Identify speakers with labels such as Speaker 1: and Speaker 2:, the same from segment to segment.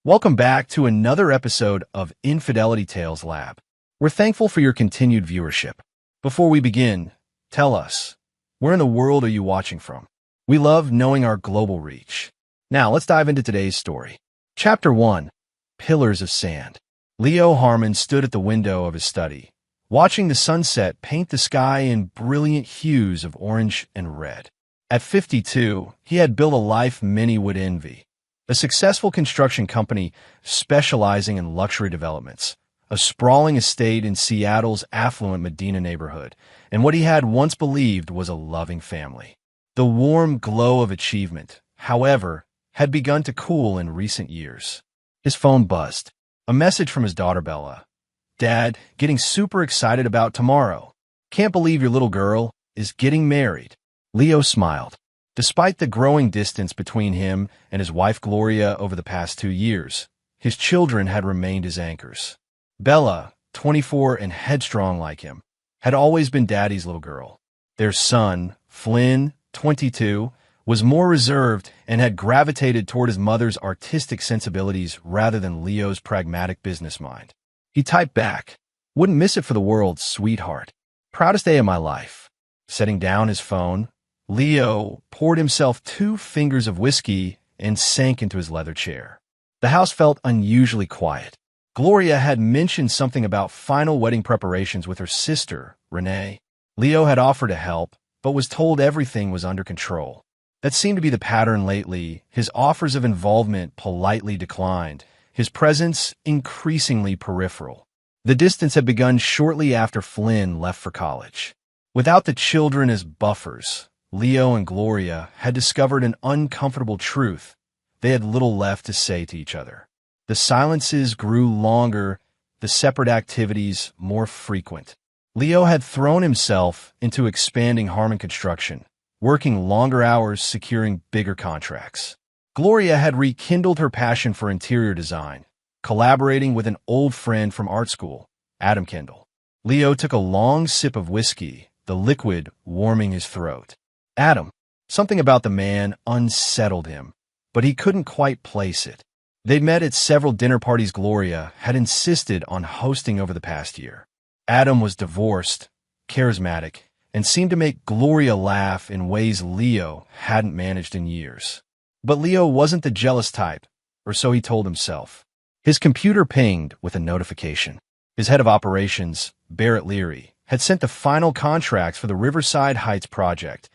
Speaker 1: Welcome back to another episode of Infidelity Tales Lab. We're thankful for your continued viewership. Before we begin, tell us, where in the world are you watching from? We love knowing our global reach. Now, let's dive into today's story. Chapter 1, Pillars of Sand. Leo Harmon stood at the window of his study, watching the sunset paint the sky in brilliant hues of orange and red. At 52, he had built a life many would envy. A successful construction company specializing in luxury developments, a sprawling estate in Seattle's affluent Medina neighborhood, and what he had once believed was a loving family. The warm glow of achievement, however, had begun to cool in recent years. His phone buzzed. A message from his daughter Bella. "Dad, getting super excited about tomorrow. Can't believe your little girl is getting married." Leo smiled. Despite the growing distance between him and his wife Gloria over the past 2 years, his children had remained his anchors. Bella, 24 and headstrong like him, had always been Daddy's little girl. Their son, Flynn, 22, was more reserved and had gravitated toward his mother's artistic sensibilities rather than Leo's pragmatic business mind. He typed back, "Wouldn't miss it for the world, sweetheart. Proudest day of my life." Setting down his phone, Leo poured himself 2 fingers of whiskey and sank into his leather chair. The house felt unusually quiet. Gloria had mentioned something about final wedding preparations with her sister, Renee. Leo had offered to help, but was told everything was under control. That seemed to be the pattern lately. His offers of involvement politely declined, his presence increasingly peripheral. The distance had begun shortly after Flynn left for college. Without the children as buffers, Leo and Gloria had discovered an uncomfortable truth. They had little left to say to each other. The silences grew longer, the separate activities more frequent. Leo had thrown himself into expanding Harmon construction, working longer hours, securing bigger contracts. Gloria had rekindled her passion for interior design, collaborating with an old friend from art school, Adam Kendall. Leo took a long sip of whiskey, the liquid warming his throat. Adam. Something about the man unsettled him, but he couldn't quite place it. They'd met at several dinner parties Gloria had insisted on hosting over the past year. Adam was divorced, charismatic, and seemed to make Gloria laugh in ways Leo hadn't managed in years. But Leo wasn't the jealous type, or so he told himself. His computer pinged with a notification. His head of operations, Barrett Leary, had sent the final contracts for the Riverside Heights project,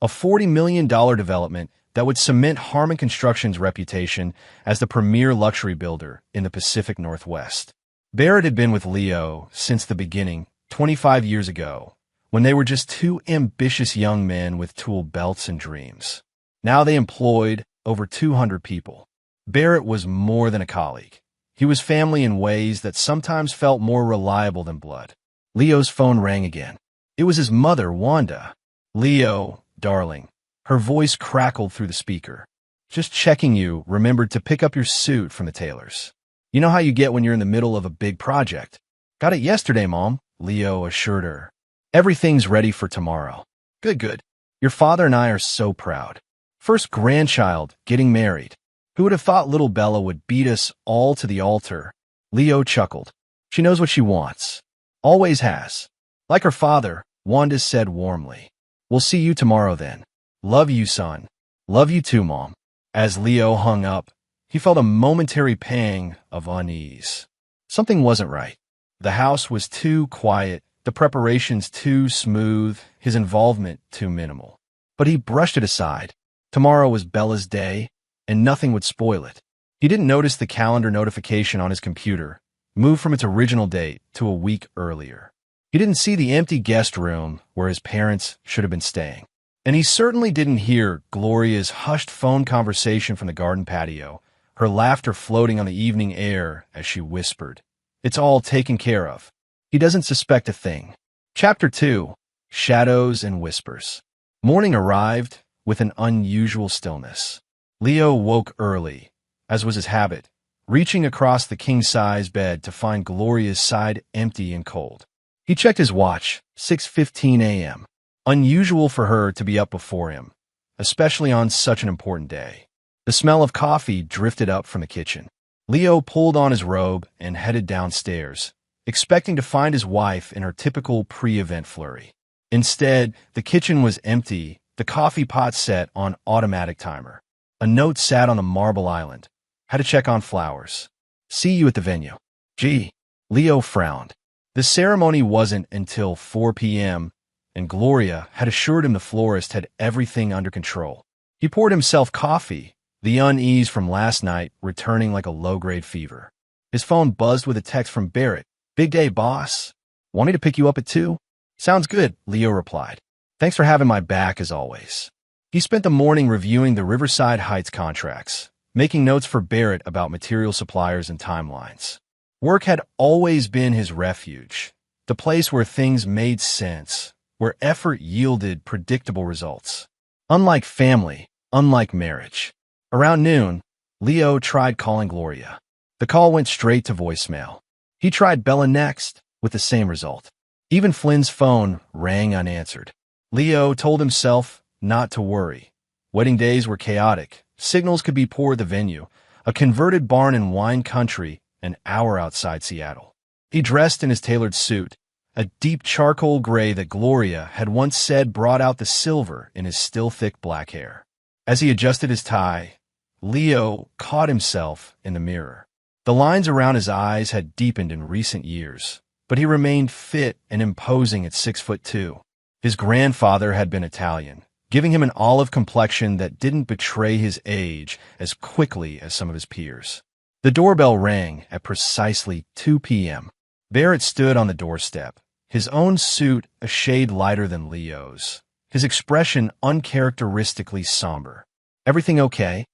Speaker 1: a $40 million development that would cement Harmon Construction's reputation as the premier luxury builder in the Pacific Northwest. Barrett had been with Leo since the beginning, 25 years ago, when they were just 2 ambitious young men with tool belts and dreams. Now they employed over 200 people. Barrett was more than a colleague. He was family in ways that sometimes felt more reliable than blood. Leo's phone rang again. It was his mother, Wanda. "Leo, darling." Her voice crackled through the speaker. "Just checking you remembered to pick up your suit from the tailor's. You know how you get when you're in the middle of a big project." "Got it yesterday, Mom," Leo assured her. "Everything's ready for tomorrow." Good. Your father and I are so proud. First grandchild getting married. Who would have thought little Bella would beat us all to the altar?" Leo chuckled. "She knows what she wants. Always has." Like her father, Wanda said warmly. "We'll see you tomorrow then. Love you, son." "Love you too, Mom." As Leo hung up, he felt a momentary pang of unease. Something wasn't right. The house was too quiet, the preparations too smooth, his involvement too minimal. But he brushed it aside. Tomorrow was Bella's day, and nothing would spoil it. He didn't notice the calendar notification on his computer, moved from its original date to a week earlier. He didn't see the empty guest room where his parents should have been staying. And he certainly didn't hear Gloria's hushed phone conversation from the garden patio, her laughter floating on the evening air as she whispered, "It's all taken care of." He doesn't suspect a thing. Chapter 2, Shadows and Whispers. Morning arrived with an unusual stillness. Leo woke early, as was his habit, reaching across the king-size bed to find Gloria's side empty and cold. He checked his watch, 6:15 a.m. Unusual for her to be up before him, especially on such an important day. The smell of coffee drifted up from the kitchen. Leo pulled on his robe and headed downstairs, expecting to find his wife in her typical pre-event flurry. Instead, the kitchen was empty, the coffee pot set on automatic timer. A note sat on the marble island. Had to check on flowers. See you at the venue. Gee, Leo frowned. The ceremony wasn't until 4 p.m., and Gloria had assured him the florist had everything under control. He poured himself coffee, the unease from last night returning like a low-grade fever. His phone buzzed with a text from Barrett. Big day, boss. Want me to pick you up at 2? Sounds good, Leo replied. Thanks for having my back as always. He spent the morning reviewing the Riverside Heights contracts, making notes for Barrett about material suppliers and timelines. Work had always been his refuge, the place where things made sense, where effort yielded predictable results. Unlike family, unlike marriage. Around noon, Leo tried calling Gloria. The call went straight to voicemail. He tried Bella next, with the same result. Even Flynn's phone rang unanswered. Leo told himself not to worry. Wedding days were chaotic. Signals could be poor at the venue, a converted barn in wine country an hour outside Seattle. He dressed in his tailored suit, a deep charcoal gray that Gloria had once said brought out the silver in his still thick black hair. As he adjusted his tie, Leo caught himself in the mirror. The lines around his eyes had deepened in recent years, but he remained fit and imposing at 6'2". His grandfather had been Italian, giving him an olive complexion that didn't betray his age as quickly as some of his peers. The doorbell rang at precisely 2 p.m. Barrett stood on the doorstep, his own suit a shade lighter than Leo's, his expression uncharacteristically somber. Everything okay?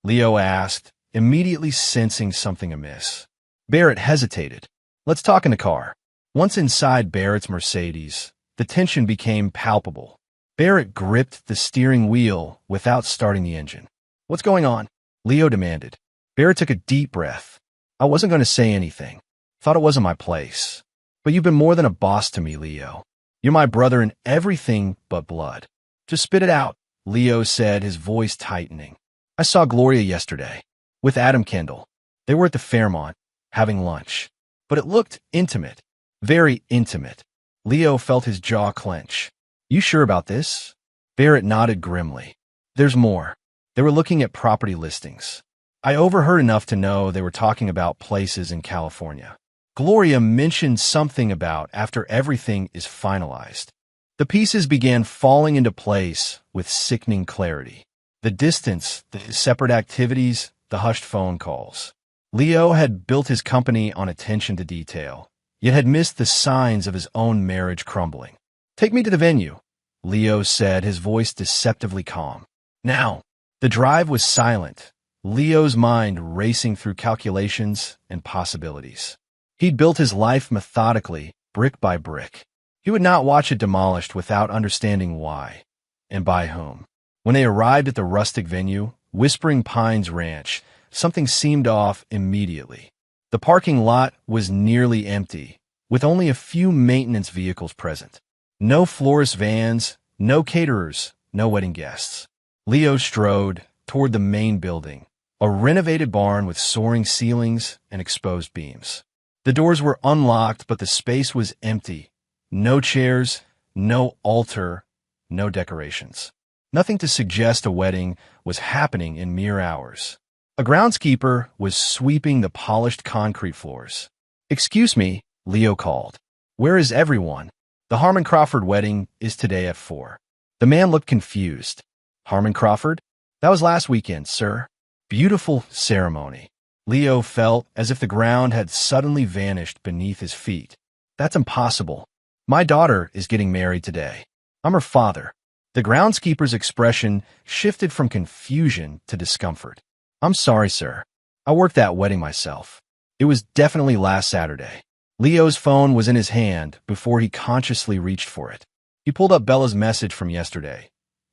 Speaker 1: Leo asked, immediately sensing something amiss. Barrett hesitated. Let's talk in the car. Once inside Barrett's Mercedes, the tension became palpable. Barrett gripped the steering wheel without starting the engine. What's going on? Leo demanded. Barrett took a deep breath. I wasn't going to say anything. Thought it wasn't my place. But you've been more than a boss to me, Leo. You're my brother in everything but blood. Just spit it out, Leo said, his voice tightening. I saw Gloria yesterday. With Adam Kendall. They were at the Fairmont, having lunch. But it looked intimate. Very intimate. Leo felt his jaw clench. You sure about this? Barrett nodded grimly. There's more. They were looking at property listings. I overheard enough to know they were talking about places in California. Gloria mentioned something about after everything is finalized. The pieces began falling into place with sickening clarity. The distance, the separate activities, the hushed phone calls. Leo had built his company on attention to detail, yet had missed the signs of his own marriage crumbling. Take me to the venue, Leo said, his voice deceptively calm. Now, the drive was silent, Leo's mind racing through calculations and possibilities. He'd built his life methodically, brick by brick. He would not watch it demolished without understanding why, and by whom. When they arrived at the rustic venue, Whispering Pines Ranch, something seemed off immediately. The parking lot was nearly empty, with only a few maintenance vehicles present. No florist vans, no caterers, no wedding guests. Leo strode toward the main building, a renovated barn with soaring ceilings and exposed beams. The doors were unlocked, but the space was empty. No chairs, no altar, no decorations. Nothing to suggest a wedding was happening in mere hours. A groundskeeper was sweeping the polished concrete floors. Excuse me, Leo called. Where is everyone? The Harmon Crawford wedding is today at 4. The man looked confused. Harmon Crawford? That was last weekend, sir. Beautiful ceremony. Leo felt as if the ground had suddenly vanished beneath his feet. That's impossible. My daughter is getting married today. I'm her father. The groundskeeper's expression shifted from confusion to discomfort. I'm sorry, sir. I worked that wedding myself. It was definitely last Saturday. Leo's phone was in his hand before he consciously reached for it. He pulled up Bella's message from yesterday.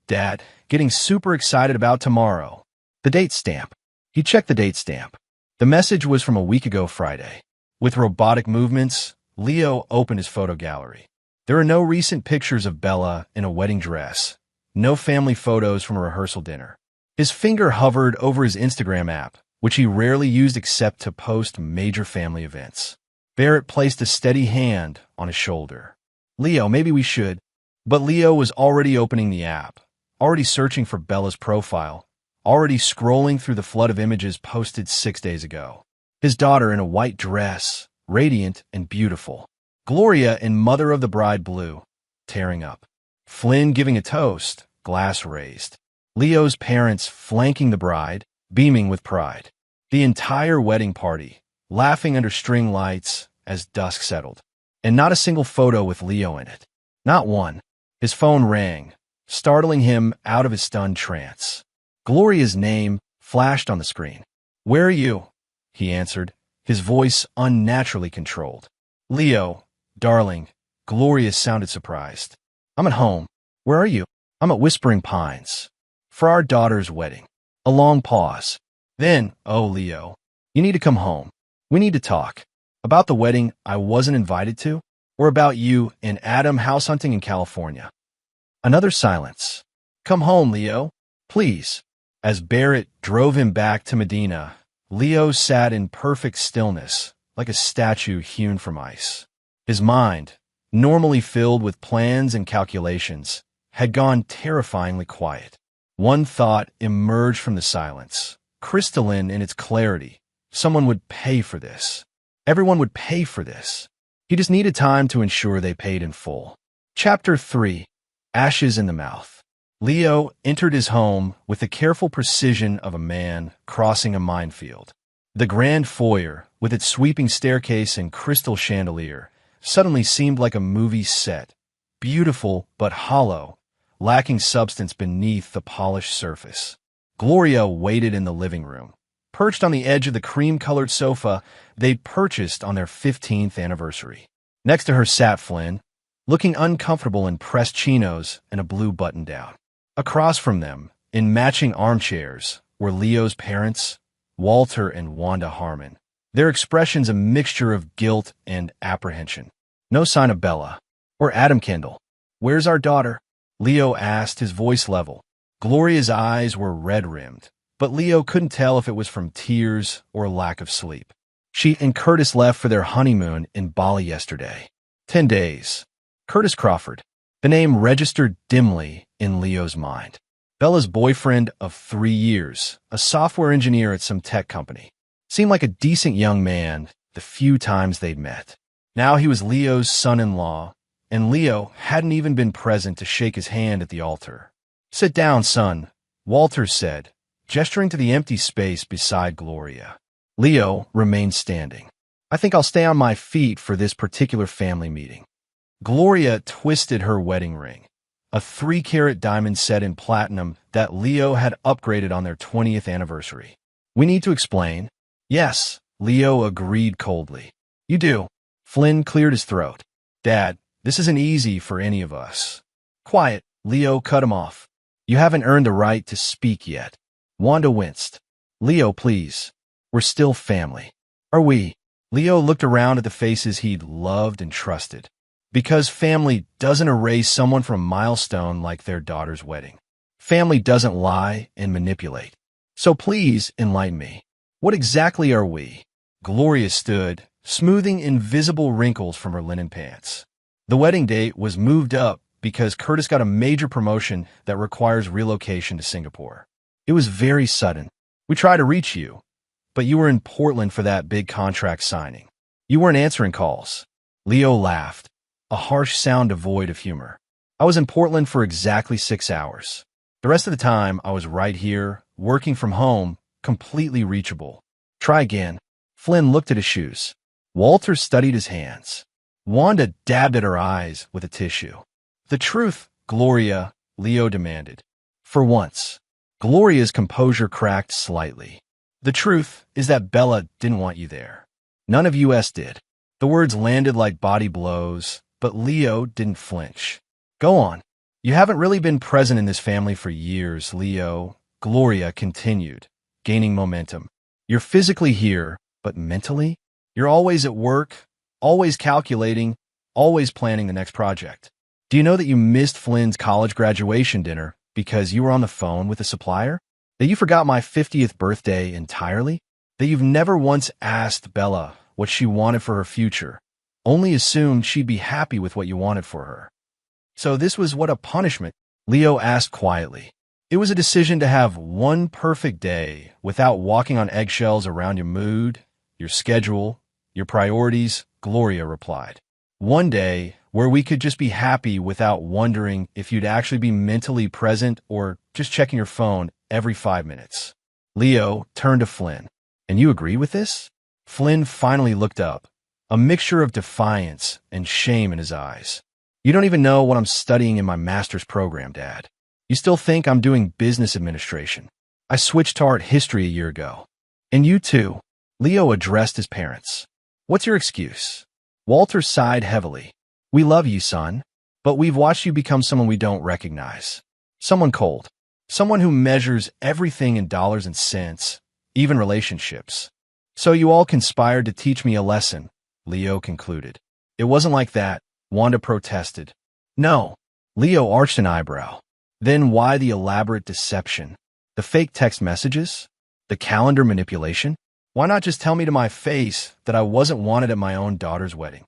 Speaker 1: Dad, getting super excited about tomorrow. The date stamp. He checked the date stamp. The message was from a week ago Friday. With robotic movements, Leo opened his photo gallery. There are no recent pictures of Bella in a wedding dress, no family photos from a rehearsal dinner. His finger hovered over his Instagram app, which he rarely used except to post major family events. Barrett placed a steady hand on his shoulder. Leo, maybe we should. But Leo was already opening the app, already searching for Bella's profile, already scrolling through the flood of images posted 6 days ago. His daughter in a white dress, radiant and beautiful. Gloria in mother of the bride blue, tearing up. Flynn giving a toast, glass raised. Leo's parents flanking the bride, beaming with pride. The entire wedding party, laughing under string lights as dusk settled. And not a single photo with Leo in it. Not one. His phone rang, startling him out of his stunned trance. Gloria's name flashed on the screen. "Where are you?" he answered, his voice unnaturally controlled. "Leo, darling," Gloria sounded surprised. "I'm at home. Where are you?" "I'm at Whispering Pines. For our daughter's wedding." A long pause. Then, "Oh, Leo, you need to come home. We need to talk. About the wedding I wasn't invited to, or about you and Adam house hunting in California." Another silence. "Come home, Leo. Please." As Barrett drove him back to Medina, Leo sat in perfect stillness, like a statue hewn from ice. His mind, normally filled with plans and calculations, had gone terrifyingly quiet. One thought emerged from the silence, crystalline in its clarity. Someone would pay for this. Everyone would pay for this. He just needed time to ensure they paid in full. Chapter 3. Ashes in the Mouth. Leo entered his home with the careful precision of a man crossing a minefield. The grand foyer, with its sweeping staircase and crystal chandelier, suddenly seemed like a movie set, beautiful but hollow, lacking substance beneath the polished surface. Gloria waited in the living room, perched on the edge of the cream-colored sofa they'd purchased on their 15th anniversary. Next to her sat Flynn, looking uncomfortable in pressed chinos and a blue button-down. Across from them, in matching armchairs, were Leo's parents, Walter and Wanda Harmon, their expressions a mixture of guilt and apprehension. No sign of Bella. Or Adam Kendall. "Where's our daughter?" Leo asked, his voice level. Gloria's eyes were red-rimmed, but Leo couldn't tell if it was from tears or lack of sleep. "She and Curtis left for their honeymoon in Bali yesterday. 10 days. Curtis Crawford." The name registered dimly in Leo's mind. Bella's boyfriend of 3 years, a software engineer at some tech company. Seemed like a decent young man the few times they'd met. Now he was Leo's son-in-law, and Leo hadn't even been present to shake his hand at the altar. "Sit down, son," Walter said, gesturing to the empty space beside Gloria. Leo remained standing. "I think I'll stay on my feet for this particular family meeting." Gloria twisted her wedding ring, a 3-carat diamond set in platinum that Leo had upgraded on their 20th anniversary. "We need to explain." "Yes," Leo agreed coldly. "You do." Flynn cleared his throat. "Dad, this isn't easy for any of us." "Quiet," Leo cut him off. "You haven't earned the right to speak yet." Wanda winced. "Leo, please. We're still family." "Are we?" Leo looked around at the faces he'd loved and trusted. Because family doesn't erase someone from a milestone like their daughter's wedding. Family doesn't lie and manipulate. So please enlighten me. What exactly are we? Gloria stood, smoothing invisible wrinkles from her linen pants. The wedding date was moved up because Curtis got a major promotion that requires relocation to Singapore. It was very sudden. We tried to reach you, but you were in Portland for that big contract signing. You weren't answering calls. Leo laughed, a harsh sound devoid of humor. I was in Portland for exactly 6 hours. The rest of the time, I was right here, working from home, completely reachable. Try again. Flynn looked at his shoes. Walter studied his hands. Wanda dabbed at her eyes with a tissue. The truth, Gloria, Leo demanded. For once. Gloria's composure cracked slightly. The truth is that Bella didn't want you there. None of us did. The words landed like body blows, but Leo didn't flinch. Go on. You haven't really been present in this family for years, Leo, Gloria continued, gaining momentum. You're physically here, but mentally? You're always at work, always calculating, always planning the next project. Do you know that you missed Flynn's college graduation dinner because you were on the phone with a supplier? That you forgot my 50th birthday entirely? that you've never once asked Bella what she wanted for her future, only assumed she'd be happy with what you wanted for her. So this was what a punishment, Leo asked quietly. It was a decision to have one perfect day without walking on eggshells around your mood, your schedule, your priorities, Gloria replied. One day where we could just be happy without wondering if you'd actually be mentally present or just checking your phone every 5 minutes. Leo turned to Flynn. And you agree with this? Flynn finally looked up, a mixture of defiance and shame in his eyes. You don't even know what I'm studying in my master's program, Dad. You still think I'm doing business administration. I switched to art history a year ago. And you too. Leo addressed his parents. What's your excuse? Walter sighed heavily. We love you, son, but we've watched you become someone we don't recognize. Someone cold. Someone who measures everything in dollars and cents, even relationships. So you all conspired to teach me a lesson, Leo concluded. It wasn't like that, Wanda protested. No. Leo arched an eyebrow. Then why the elaborate deception? The fake text messages? The calendar manipulation? Why not just tell me to my face that I wasn't wanted at my own daughter's wedding?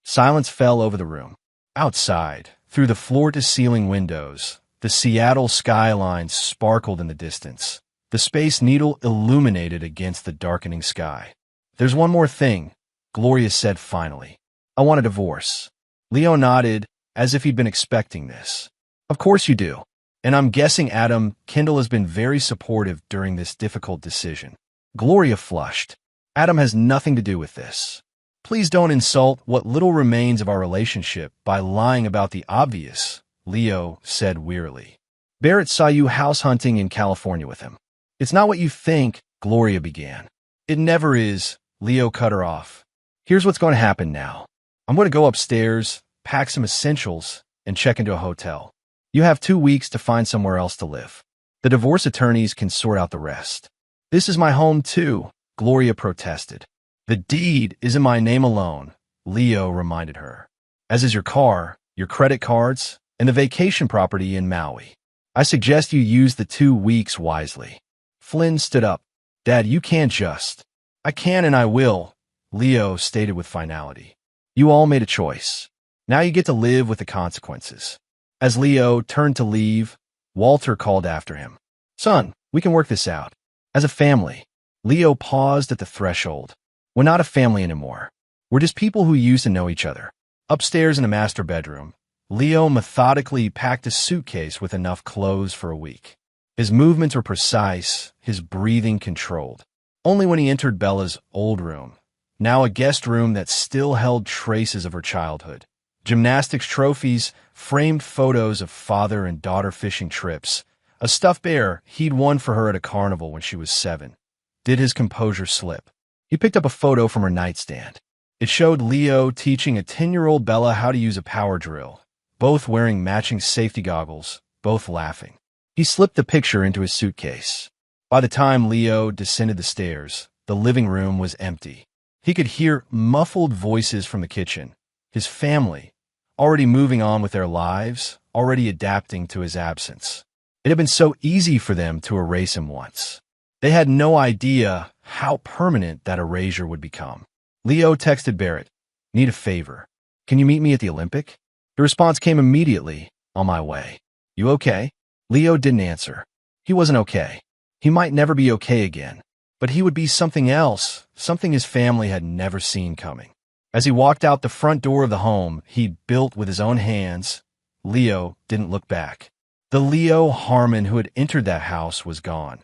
Speaker 1: Silence fell over the room. Outside, through the floor-to-ceiling windows, the Seattle skyline sparkled in the distance. The Space Needle illuminated against the darkening sky. There's one more thing, Gloria said finally. I want a divorce. Leo nodded, as if he'd been expecting this. Of course you do. And I'm guessing Adam Kendall has been very supportive during this difficult decision. Gloria flushed. Adam has nothing to do with this. Please don't insult what little remains of our relationship by lying about the obvious, Leo said wearily. Barrett saw you house hunting in California with him. It's not what you think, Gloria began. It never is, Leo cut her off. Here's what's going to happen now. I'm going to go upstairs, pack some essentials, and check into a hotel. You have 2 weeks to find somewhere else to live. The divorce attorneys can sort out the rest. This is my home too, Gloria protested. The deed is in my name alone, Leo reminded her. As is your car, your credit cards, and the vacation property in Maui. I suggest you use the 2 weeks wisely. Flynn stood up. Dad, you can't just. I can and I will, Leo stated with finality. You all made a choice. Now you get to live with the consequences. As Leo turned to leave, Walter called after him. Son, we can work this out. As a family. Leo paused at the threshold. We're not a family anymore. We're just people who used to know each other. Upstairs in the master bedroom, Leo methodically packed a suitcase with enough clothes for a week. His movements were precise, his breathing controlled. Only when he entered Bella's old room, now a guest room that still held traces of her childhood. Gymnastics trophies, framed photos of father and daughter fishing trips, a stuffed bear he'd won for her at a carnival when she was 7. Did his composure slip? He picked up a photo from her nightstand. It showed Leo teaching a 10-year-old Bella how to use a power drill, both wearing matching safety goggles, both laughing. He slipped the picture into his suitcase. By the time Leo descended the stairs, the living room was empty. He could hear muffled voices from the kitchen. His family, already moving on with their lives, already adapting to his absence. It had been so easy for them to erase him once. They had no idea how permanent that erasure would become. Leo texted Barrett, "Need a favor. Can you meet me at the Olympic?" The response came immediately, "On my way." "You okay?" Leo didn't answer. He wasn't okay. He might never be okay again, but he would be something else, something his family had never seen coming. As he walked out the front door of the home he'd built with his own hands, Leo didn't look back. The Leo Harmon who had entered that house was gone,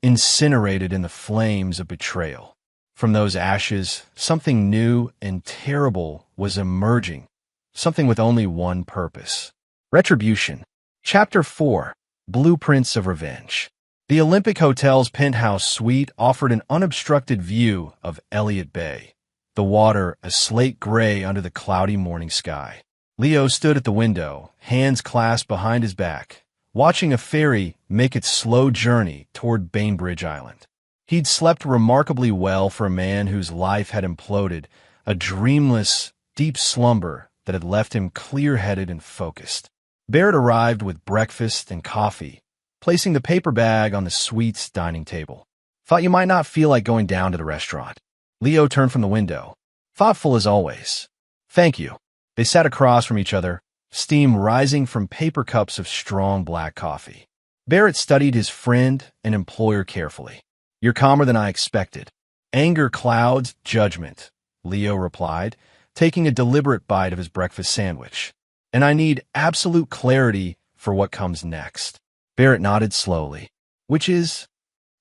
Speaker 1: incinerated in the flames of betrayal. From those ashes, something new and terrible was emerging, something with only one purpose. Retribution. Chapter 4. Blueprints of Revenge. The Olympic Hotel's penthouse suite offered an unobstructed view of Elliott Bay, the water a slate gray under the cloudy morning sky. Leo stood at the window, hands clasped behind his back, watching a ferry make its slow journey toward Bainbridge Island. He'd slept remarkably well for a man whose life had imploded, a dreamless, deep slumber that had left him clear-headed and focused. Barrett arrived with breakfast and coffee, placing the paper bag on the suite's dining table. Thought you might not feel like going down to the restaurant. Leo turned from the window, thoughtful as always. Thank you. They sat across from each other, steam rising from paper cups of strong black coffee. Barrett studied his friend and employer carefully. You're calmer than I expected. Anger clouds judgment, Leo replied, taking a deliberate bite of his breakfast sandwich. And I need absolute clarity for what comes next. Barrett nodded slowly. Which is?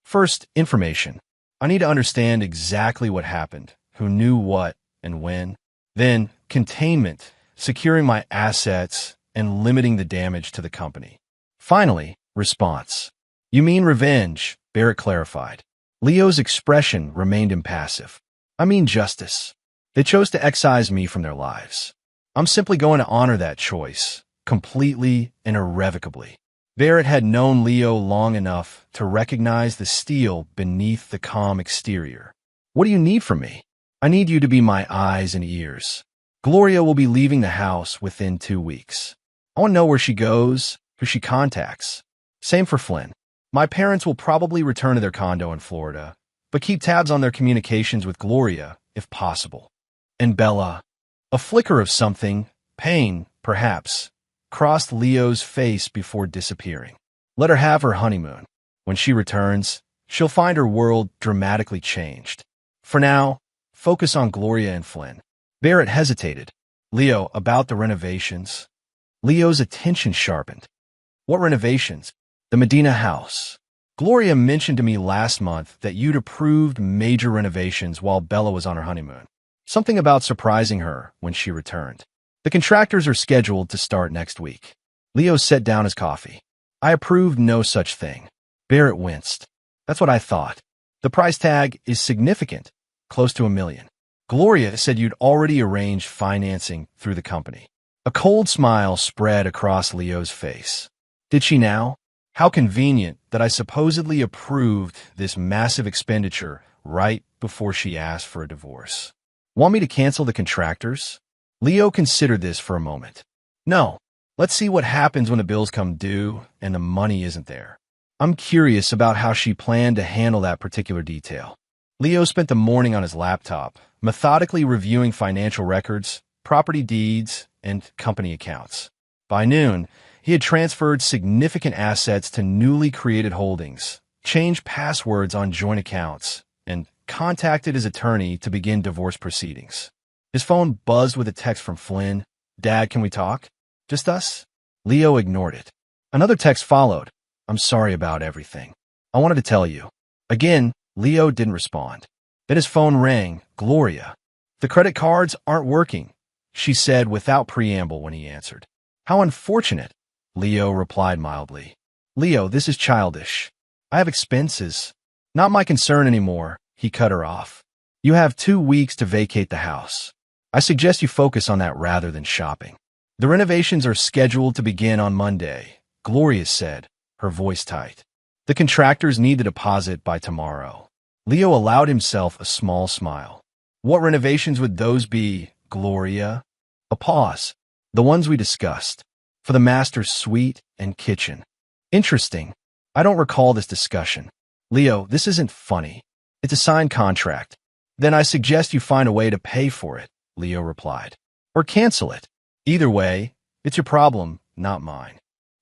Speaker 1: First, information. I need to understand exactly what happened, who knew what, and when. Then, containment, securing my assets and limiting the damage to the company. Finally, response. You mean revenge, Barrett clarified. Leo's expression remained impassive. I mean justice. They chose to excise me from their lives. I'm simply going to honor that choice, completely and irrevocably. Barrett had known Leo long enough to recognize the steel beneath the calm exterior. What do you need from me? I need you to be my eyes and ears. Gloria will be leaving the house within 2 weeks. I want to know where she goes, who she contacts. Same for Flynn. My parents will probably return to their condo in Florida, but keep tabs on their communications with Gloria, if possible. And Bella. A flicker of something, pain, perhaps, crossed Leo's face before disappearing. Let her have her honeymoon. When she returns, she'll find her world dramatically changed. For now, focus on Gloria and Flynn. Barrett hesitated. Leo, about the renovations. Leo's attention sharpened. What renovations? The Medina house. Gloria mentioned to me last month that you'd approved major renovations while Bella was on her honeymoon. Something about surprising her when she returned. The contractors are scheduled to start next week. Leo set down his coffee. I approved no such thing. Barrett winced. That's what I thought. The price tag is significant, close to $1 million. Gloria said you'd already arranged financing through the company. A cold smile spread across Leo's face. Did she now? How convenient that I supposedly approved this massive expenditure right before she asked for a divorce. Want me to cancel the contractors? Leo considered this for a moment. No. Let's see what happens when the bills come due and the money isn't there. I'm curious about how she planned to handle that particular detail. Leo spent the morning on his laptop, methodically reviewing financial records, property deeds, and company accounts. By noon, he had transferred significant assets to newly created holdings, changed passwords on joint accounts, and contacted his attorney to begin divorce proceedings. His phone buzzed with a text from Flynn. Dad, can we talk? Just us? Leo ignored it. Another text followed. I'm sorry about everything. I wanted to tell you. Again, Leo didn't respond. Then his phone rang. Gloria. The credit cards aren't working, she said without preamble when he answered. How unfortunate, Leo replied mildly. Leo, this is childish. I have expenses. Not my concern anymore, he cut her off. You have 2 weeks to vacate the house. I suggest you focus on that rather than shopping. The renovations are scheduled to begin on Monday, Gloria said, her voice tight. The contractors need the deposit by tomorrow. Leo allowed himself a small smile. What renovations would those be, Gloria? A pause. The ones we discussed. For the master's suite and kitchen. Interesting. I don't recall this discussion. Leo, this isn't funny. It's a signed contract. Then I suggest you find a way to pay for it, Leo replied. Or cancel it. Either way, it's your problem, not mine.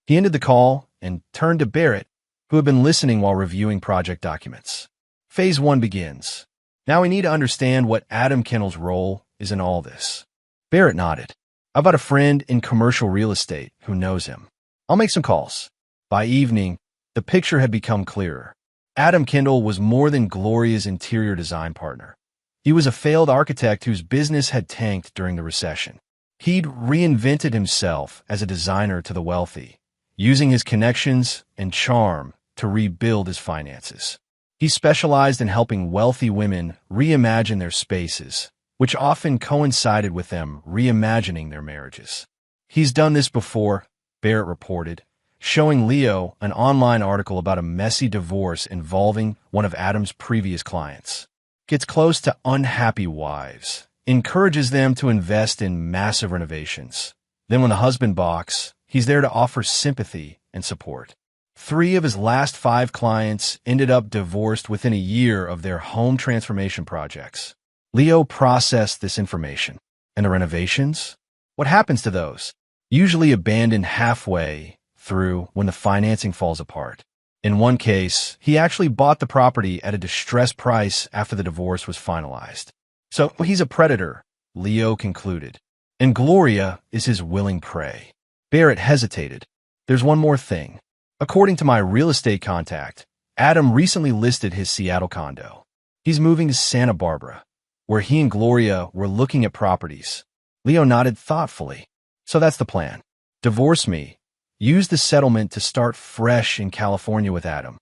Speaker 1: He ended the call and turned to Barrett, who had been listening while reviewing project documents. Phase 1 begins. Now we need to understand what Adam Kendall's role is in all this. Barrett nodded. I've got a friend in commercial real estate who knows him. I'll make some calls. By evening, the picture had become clearer. Adam Kendall was more than Gloria's interior design partner. He was a failed architect whose business had tanked during the recession. He'd reinvented himself as a designer to the wealthy, using his connections and charm to rebuild his finances. He specialized in helping wealthy women reimagine their spaces, which often coincided with them reimagining their marriages. He's done this before, Barrett reported, showing Leo an online article about a messy divorce involving one of Adam's previous clients. Gets close to unhappy wives, encourages them to invest in massive renovations. Then when the husband balks, he's there to offer sympathy and support. 3 of his last 5 clients ended up divorced within a year of their home transformation projects. Leo processed this information. And the renovations? What happens to those? Usually abandoned halfway through when the financing falls apart. In one case, he actually bought the property at a distressed price after the divorce was finalized. So he's a predator, Leo concluded. And Gloria is his willing prey. Barrett hesitated. There's one more thing. According to my real estate contact, Adam recently listed his Seattle condo. He's moving to Santa Barbara, where he and Gloria were looking at properties. Leo nodded thoughtfully. So that's the plan. Divorce me. Use the settlement to start fresh in California with Adam.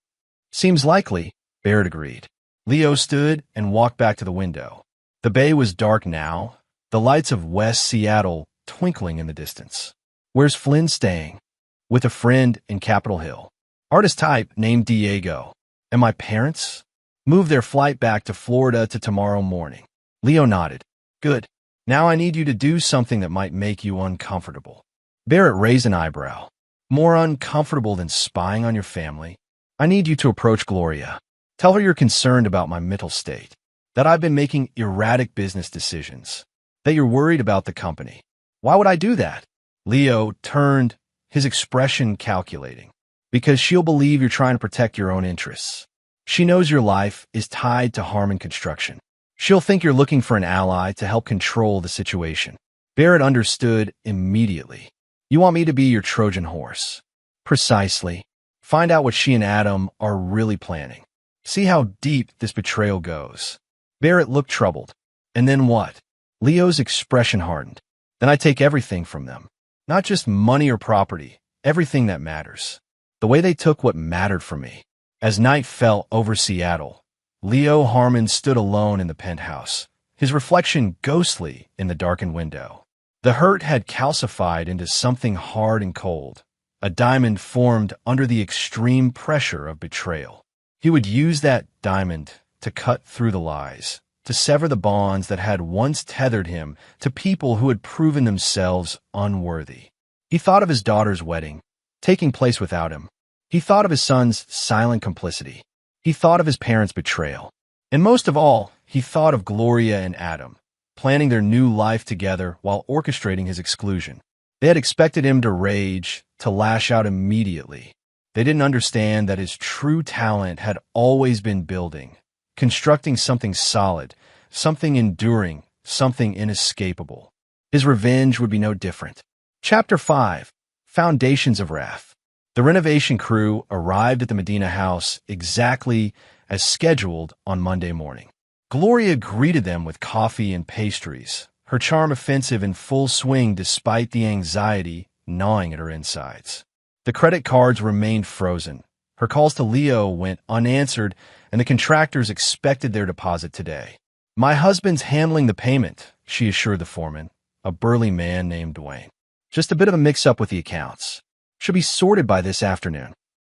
Speaker 1: Seems likely, Barrett agreed. Leo stood and walked back to the window. The bay was dark now, the lights of West Seattle twinkling in the distance. Where's Flynn staying? With a friend in Capitol Hill. Artist type named Diego. And my parents? Moved their flight back to Florida to tomorrow morning. Leo nodded. Good. Now I need you to do something that might make you uncomfortable. Barrett raised an eyebrow. More uncomfortable than spying on your family? I need you to approach Gloria. Tell her you're concerned about my mental state. That I've been making erratic business decisions. That you're worried about the company. Why would I do that? Leo turned, his expression calculating. Because she'll believe you're trying to protect your own interests. She knows your life is tied to Harmon Construction. She'll think you're looking for an ally to help control the situation. Barrett understood immediately. You want me to be your Trojan horse. Precisely. Find out what she and Adam are really planning. See how deep this betrayal goes. Barrett looked troubled. And then what? Leo's expression hardened. Then I take everything from them. Not just money or property, everything that matters. The way they took what mattered from me. As night fell over Seattle, Leo Harmon stood alone in the penthouse, his reflection ghostly in the darkened window. The hurt had calcified into something hard and cold, a diamond formed under the extreme pressure of betrayal. He would use that diamond to cut through the lies, to sever the bonds that had once tethered him to people who had proven themselves unworthy. He thought of his daughter's wedding, taking place without him. He thought of his son's silent complicity. He thought of his parents' betrayal. And most of all, he thought of Gloria and Adam, planning their new life together while orchestrating his exclusion. They had expected him to rage, to lash out immediately. They didn't understand that his true talent had always been building, constructing something solid, something enduring, something inescapable. His revenge would be no different. Chapter 5. Foundations of Wrath. The renovation crew arrived at the Medina house exactly as scheduled on Monday morning. Gloria greeted them with coffee and pastries, her charm offensive in full swing despite the anxiety gnawing at her insides. The credit cards remained frozen. Her calls to Leo went unanswered, and the contractors expected their deposit today. My husband's handling the payment, she assured the foreman, a burly man named Dwayne. Just a bit of a mix-up with the accounts. Should be sorted by this afternoon.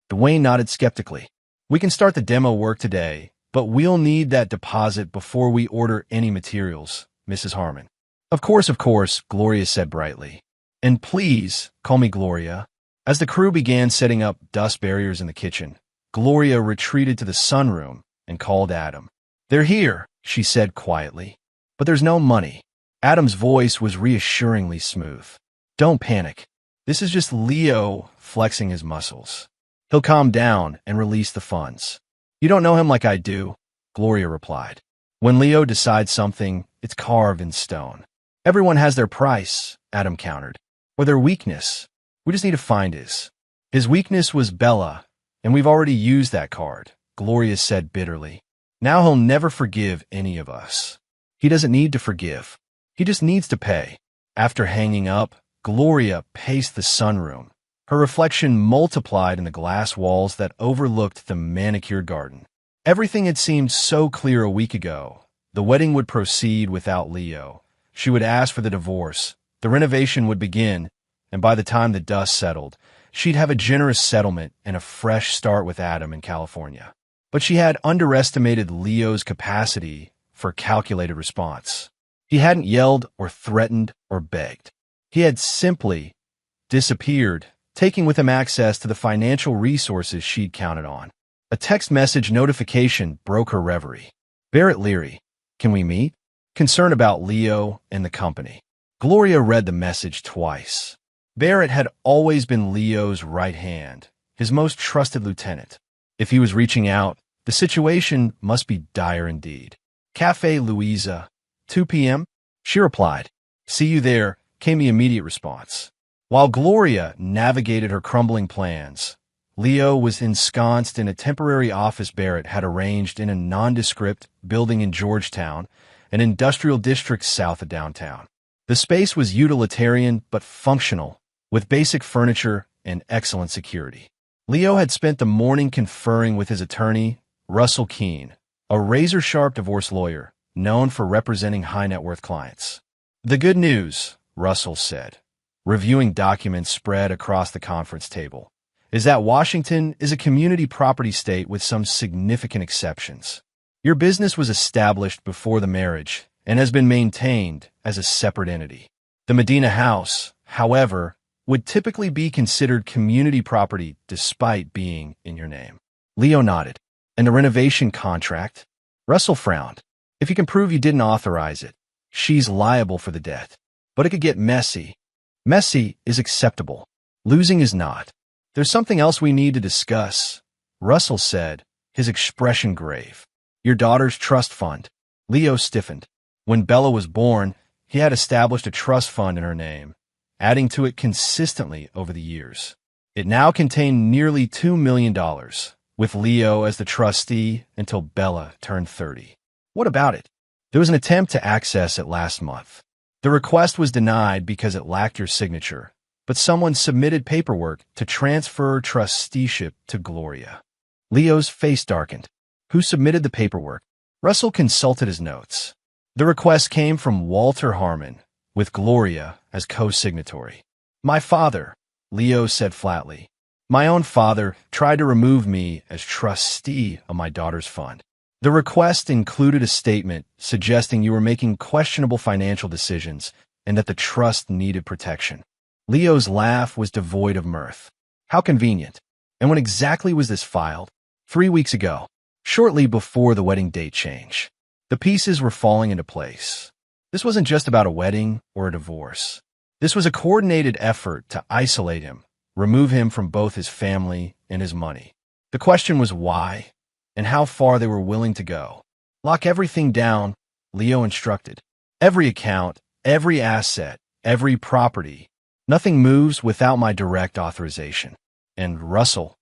Speaker 1: Dwayne nodded skeptically. We can start the demo work today, but we'll need that deposit before we order any materials, Mrs. Harmon. Of course, Gloria said brightly. And please, call me Gloria. As the crew began setting up dust barriers in the kitchen, Gloria retreated to the sunroom and called Adam. They're here, she said quietly. But there's no money. Adam's voice was reassuringly smooth. Don't panic. This is just Leo flexing his muscles. He'll calm down and release the funds. You don't know him like I do, Gloria replied. When Leo decides something, it's carved in stone. Everyone has their price, Adam countered. Or their weakness. We just need to find his. His weakness was Bella, and we've already used that card, Gloria said bitterly. Now he'll never forgive any of us. He doesn't need to forgive. He just needs to pay. After hanging up, Gloria paced the sunroom. Her reflection multiplied in the glass walls that overlooked the manicured garden. Everything had seemed so clear a week ago. The wedding would proceed without Leo. She would ask for the divorce. The renovation would begin, and by the time the dust settled, she'd have a generous settlement and a fresh start with Adam in California. But she had underestimated Leo's capacity for calculated response. He hadn't yelled or threatened or begged. He had simply disappeared taking with him access to the financial resources she'd counted on. A text message notification broke her reverie. Barrett Leary, can we meet? Concern about Leo and the company. Gloria read the message twice. Barrett had always been Leo's right hand, his most trusted lieutenant. If he was reaching out, the situation must be dire indeed. Cafe Louisa, 2 p.m.? She replied. See you there, came the immediate response. While Gloria navigated her crumbling plans, Leo was ensconced in a temporary office Barrett had arranged in a nondescript building in Georgetown, an industrial district south of downtown. The space was utilitarian but functional, with basic furniture and excellent security. Leo had spent the morning conferring with his attorney, Russell Keene, a razor-sharp divorce lawyer known for representing high-net-worth clients. The good news, Russell said, reviewing documents spread across the conference table, is that Washington is a community property state with some significant exceptions. Your business was established before the marriage and has been maintained as a separate entity. The Medina house, however, would typically be considered community property despite being in your name. Leo nodded. And the renovation contract? Russell frowned. If you can prove you didn't authorize it, she's liable for the debt. But it could get messy. Messy is acceptable. Losing is not. There's something else we need to discuss, Russell said, his expression grave. Your daughter's trust fund. Leo stiffened. When Bella was born, he had established a trust fund in her name, adding to it consistently over the years. It now contained nearly $2 million, with Leo as the trustee until Bella turned 30. What about it? There was an attempt to access it last month. The request was denied because it lacked your signature, but someone submitted paperwork to transfer trusteeship to Gloria. Leo's face darkened. Who submitted the paperwork? Russell consulted his notes. The request came from Walter Harmon, with Gloria as co-signatory. My father, Leo said flatly. My own father tried to remove me as trustee of my daughter's fund. The request included a statement suggesting you were making questionable financial decisions and that the trust needed protection. Leo's laugh was devoid of mirth. How convenient. And when exactly was this filed? 3 weeks ago, shortly before the wedding date change. The pieces were falling into place. This wasn't just about a wedding or a divorce. This was a coordinated effort to isolate him, remove him from both his family and his money. The question was why, and how far they were willing to go. Lock everything down, Leo instructed. Every account, every asset, every property. Nothing moves without my direct authorization. And Russell,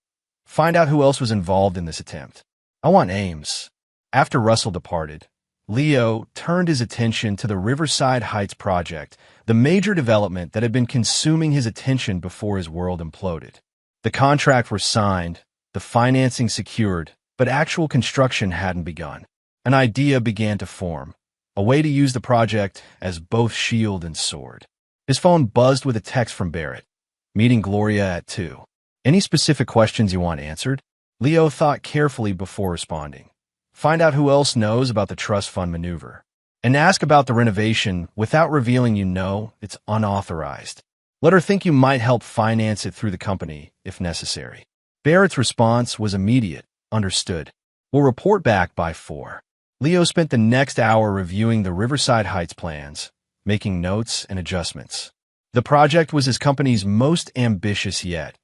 Speaker 1: find out who else was involved in this attempt. I want names. After Russell departed, Leo turned his attention to the Riverside Heights project, the major development that had been consuming his attention before his world imploded. The contract was signed, the financing secured, but actual construction hadn't begun. An idea began to form, a way to use the project as both shield and sword. His phone buzzed with a text from Barrett. Meeting Gloria at 2. Any specific questions you want answered? Leo thought carefully before responding. Find out who else knows about the trust fund maneuver. And ask about the renovation without revealing you know it's unauthorized. Let her think you might help finance it through the company, if necessary. Barrett's response was immediate. Understood. We'll report back by 4. Leo spent the next hour reviewing the Riverside Heights plans, making notes and adjustments. The project was his company's most ambitious yet,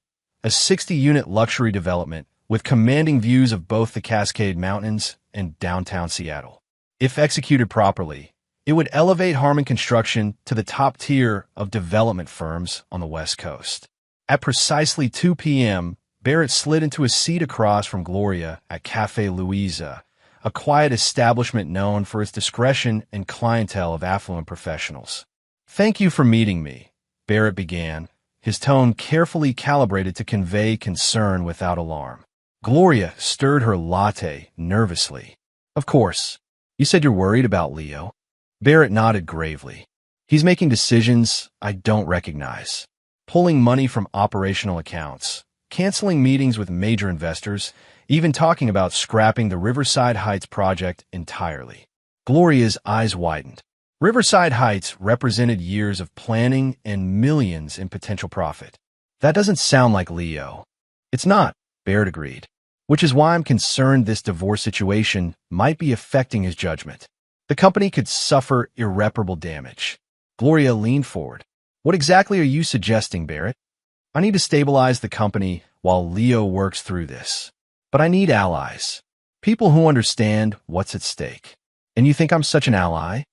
Speaker 1: a 60-unit luxury development with commanding views of both the Cascade Mountains and downtown Seattle. If executed properly, it would elevate Harmon Construction to the top tier of development firms on the West Coast. At precisely 2 p.m., Barrett slid into a seat across from Gloria at Cafe Louisa, a quiet establishment known for its discretion and clientele of affluent professionals. Thank you for meeting me, Barrett began, his tone carefully calibrated to convey concern without alarm. Gloria stirred her latte nervously. Of course. You said you're worried about Leo. Barrett nodded gravely. He's making decisions I don't recognize. Pulling money from operational accounts, canceling meetings with major investors, even talking about scrapping the Riverside Heights project entirely. Gloria's eyes widened. Riverside Heights represented years of planning and millions in potential profit. That doesn't sound like Leo. It's not, Barrett agreed. Which is why I'm concerned this divorce situation might be affecting his judgment. The company could suffer irreparable damage. Gloria leaned forward. What exactly are you suggesting, Barrett? I need to stabilize the company while Leo works through this. But I need allies. People who understand what's at stake. And you think I'm such an ally?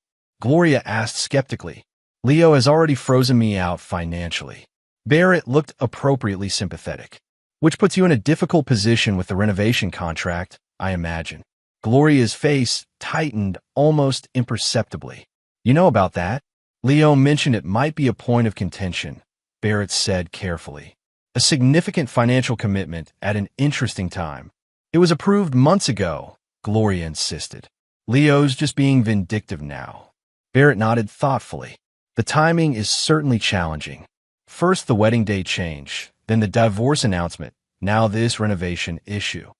Speaker 1: Gloria asked skeptically. Leo has already frozen me out financially. Barrett looked appropriately sympathetic. Which puts you in a difficult position with the renovation contract, I imagine. Gloria's face tightened almost imperceptibly. You know about that? Leo mentioned it might be a point of contention, Barrett said carefully. A significant financial commitment at an interesting time. It was approved months ago, Gloria insisted. Leo's just being vindictive now. Barrett nodded thoughtfully. The timing is certainly challenging. First the wedding date change, then the divorce announcement, now this renovation issue.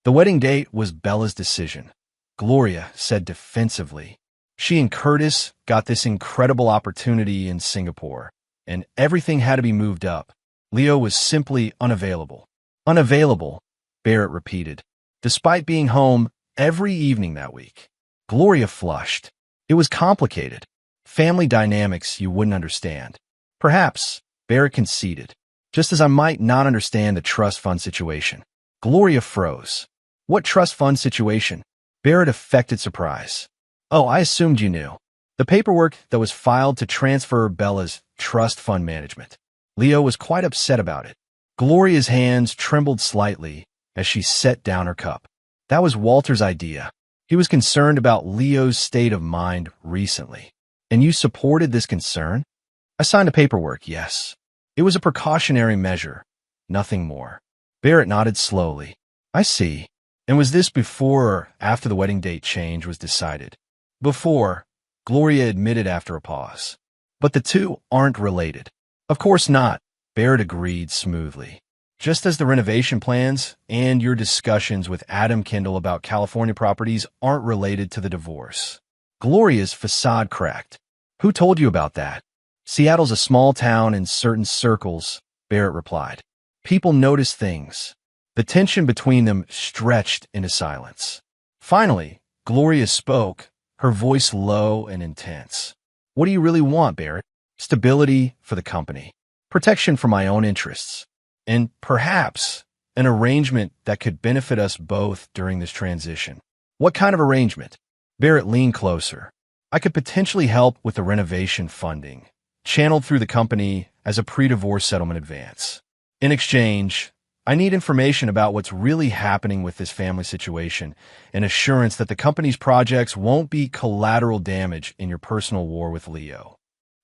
Speaker 1: The wedding date was Bella's decision, Gloria said defensively. She and Curtis got this incredible opportunity in Singapore, and everything had to be moved up. Leo was simply unavailable. Unavailable, Barrett repeated, despite being home every evening that week. Gloria flushed. It was complicated. Family dynamics you wouldn't understand. Perhaps, Barrett conceded, just as I might not understand the trust fund situation. Gloria froze. What trust fund situation? Barrett affected surprise. Oh, I assumed you knew. The paperwork that was filed to transfer Bella's trust fund management. Leo was quite upset about it. Gloria's hands trembled slightly as she set down her cup. That was Walter's idea. He was concerned about Leo's state of mind recently. And you supported this concern? I signed the paperwork, yes. It was a precautionary measure, nothing more. Barrett nodded slowly. I see. And was this before or after the wedding date change was decided? Before, Gloria admitted after a pause. But the two aren't related. Of course not, Barrett agreed smoothly. Just as the renovation plans and your discussions with Adam Kendall about California properties aren't related to the divorce. Gloria's facade cracked. Who told you about that? Seattle's a small town in certain circles, Barrett replied. People notice things. The tension between them stretched into silence. Finally, Gloria spoke, her voice low and intense. What do you really want, Barrett? Stability for the company. Protection for my own interests. And perhaps an arrangement that could benefit us both during this transition. What kind of arrangement? Barrett leaned closer. I could potentially help with the renovation funding, channeled through the company as a pre-divorce settlement advance. In exchange, I need information about what's really happening with this family situation and assurance that the company's projects won't be collateral damage in your personal war with Leo.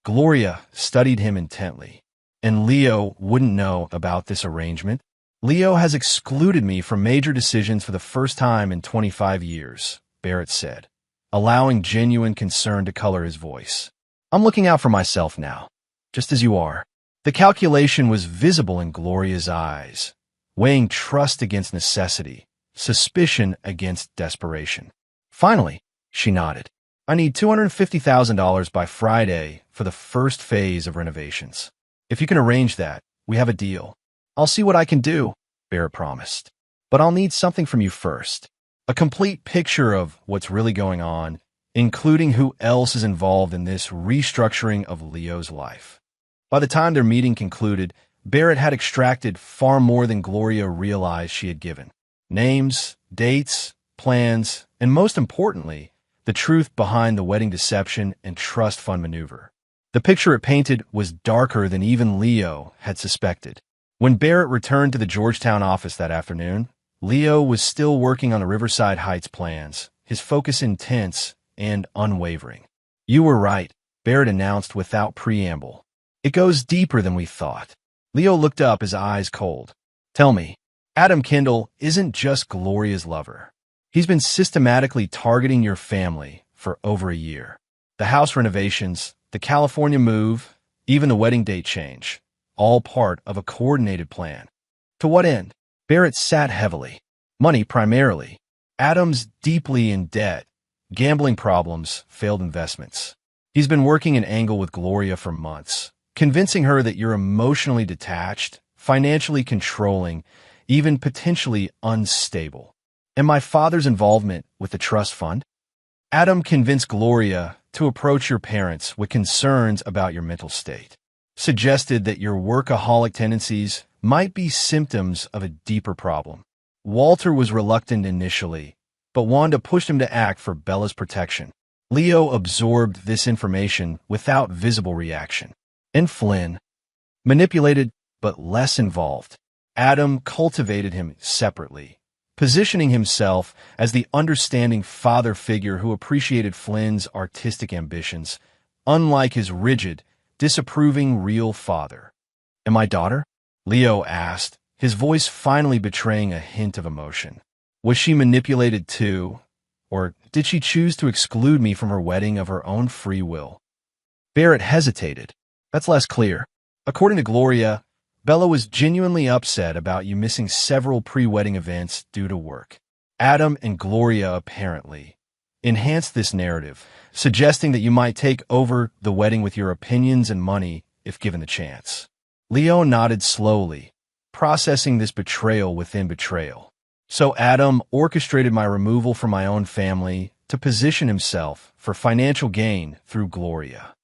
Speaker 1: Gloria studied him intently. And Leo wouldn't know about this arrangement. Leo has excluded me from major decisions for the first time in 25 years, Barrett said, allowing genuine concern to color his voice. I'm looking out for myself now, just as you are. The calculation was visible in Gloria's eyes, weighing trust against necessity, suspicion against desperation. Finally, she nodded. I need $250,000 by Friday for the first phase of renovations. If you can arrange that, we have a deal. I'll see what I can do, Barrett promised. But I'll need something from you first. A complete picture of what's really going on, including who else is involved in this restructuring of Leo's life. By the time their meeting concluded, Barrett had extracted far more than Gloria realized she had given. Names, dates, plans, and most importantly, the truth behind the wedding deception and trust fund maneuver. The picture it painted was darker than even Leo had suspected. When Barrett returned to the Georgetown office that afternoon, Leo was still working on the Riverside Heights plans, his focus intense and unwavering. You were right, Barrett announced without preamble. It goes deeper than we thought. Leo looked up, his eyes cold. Tell me, Adam Kendall isn't just Gloria's lover. He's been systematically targeting your family for over a year. The house renovations, the California move, even the wedding date change, all part of a coordinated plan. To what end? Barrett sat heavily. Money primarily. Adam's deeply in debt, gambling problems, failed investments. He's been working an angle with Gloria for months, convincing her that you're emotionally detached financially controlling, even potentially unstable. And my father's involvement with the trust fund? Adam convinced Gloria to approach your parents with concerns about your mental state, suggested that your workaholic tendencies might be symptoms of a deeper problem. Walter was reluctant initially, but Wanda pushed him to act for Bella's protection. Leo absorbed this information without visible reaction. And Flynn, manipulated but less involved. Adam cultivated him separately, positioning himself as the understanding father figure who appreciated Flynn's artistic ambitions, unlike his rigid, disapproving real father. "And my daughter?" Leo asked, his voice finally betraying a hint of emotion. "Was she manipulated too? Or did she choose to exclude me from her wedding of her own free will?" Barrett hesitated. "That's less clear. According to Gloria, Bella was genuinely upset about you missing several pre-wedding events due to work." Adam and Gloria apparently enhanced this narrative, suggesting that you might take over the wedding with your opinions and money if given the chance. Leo nodded slowly, processing this betrayal within betrayal. "So Adam orchestrated my removal from my own family to position himself for financial gain through Gloria."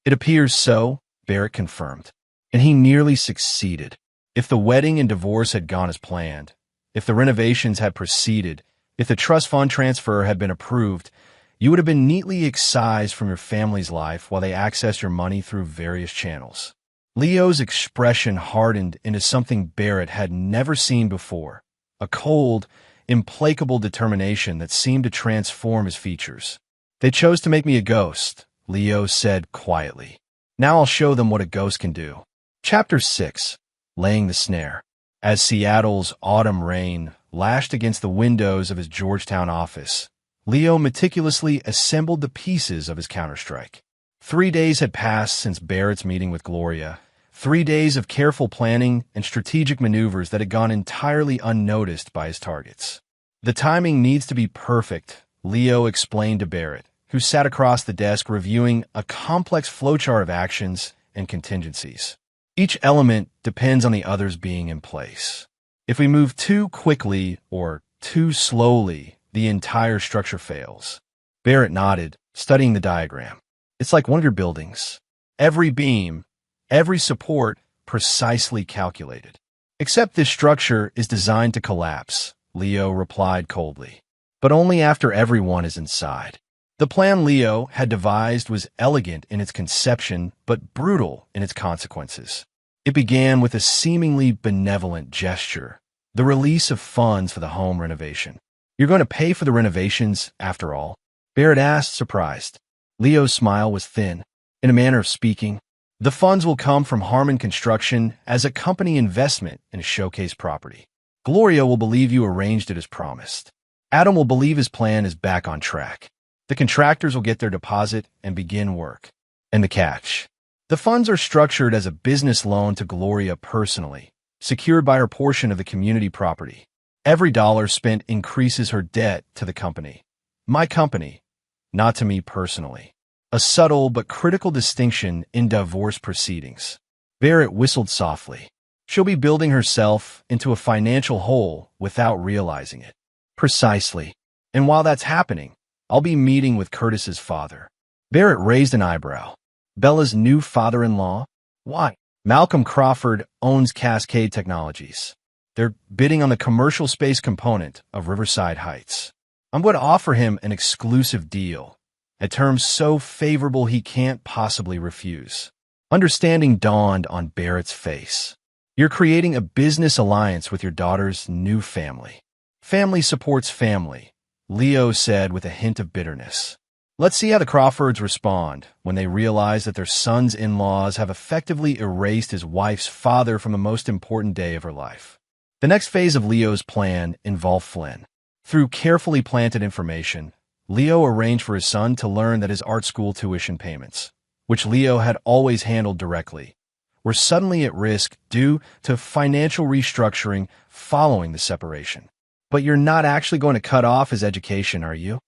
Speaker 1: "It appears so," Barrett confirmed. "And he nearly succeeded. If the wedding and divorce had gone as planned, if the renovations had proceeded, if the trust fund transfer had been approved, you would have been neatly excised from your family's life while they accessed your money through various channels." Leo's expression hardened into something Barrett had never seen before, a cold, implacable determination that seemed to transform his features. "They chose to make me a ghost," Leo said quietly. "Now I'll show them what a ghost can do." Chapter 6. Laying the Snare. As Seattle's autumn rain lashed against the windows of his Georgetown office, Leo meticulously assembled the pieces of his counterstrike. 3 days had passed since Barrett's meeting with Gloria, 3 days of careful planning and strategic maneuvers that had gone entirely unnoticed by his targets. "The timing needs to be perfect," Leo explained to Barrett, who sat across the desk reviewing a complex flowchart of actions and contingencies. "Each element depends on the others being in place. If we move too quickly or too slowly, the entire structure fails." Barrett nodded, studying the diagram. "It's like one of your buildings. Every beam, every support, precisely calculated. Except this structure is designed to collapse," Leo replied coldly. "But only after everyone is inside." The plan Leo had devised was elegant in its conception, but brutal in its consequences. It began with a seemingly benevolent gesture, the release of funds for the home renovation. "You're going to pay for the renovations, after all?" Barrett asked, surprised. Leo's smile was thin. "In a manner of speaking, the funds will come from Harmon Construction as a company investment in a showcase property. Gloria will believe you arranged it as promised. Adam will believe his plan is back on track. The contractors will get their deposit and begin work. And the catch. The funds are structured as a business loan to Gloria personally, secured by her portion of the community property. Every dollar spent increases her debt to the company. My company, not to me personally. A subtle but critical distinction in divorce proceedings." Barrett whistled softly. "She'll be building herself into a financial hole without realizing it." "Precisely. And while that's happening, I'll be meeting with Curtis's father." Barrett raised an eyebrow. "Bella's new father-in-law? Why?" "Malcolm Crawford owns Cascade Technologies. They're bidding on the commercial space component of Riverside Heights. I'm going to offer him an exclusive deal, at terms so favorable he can't possibly refuse." Understanding dawned on Barrett's face. "You're creating a business alliance with your daughter's new family." "Family supports family," Leo said with a hint of bitterness. "Let's see how the Crawfords respond when they realize that their son's in-laws have effectively erased his wife's father from the most important day of her life." The next phase of Leo's plan involved Flynn. Through carefully planted information, Leo arranged for his son to learn that his art school tuition payments, which Leo had always handled directly, were suddenly at risk due to financial restructuring following the separation. "But you're not actually going to cut off his education, are you?"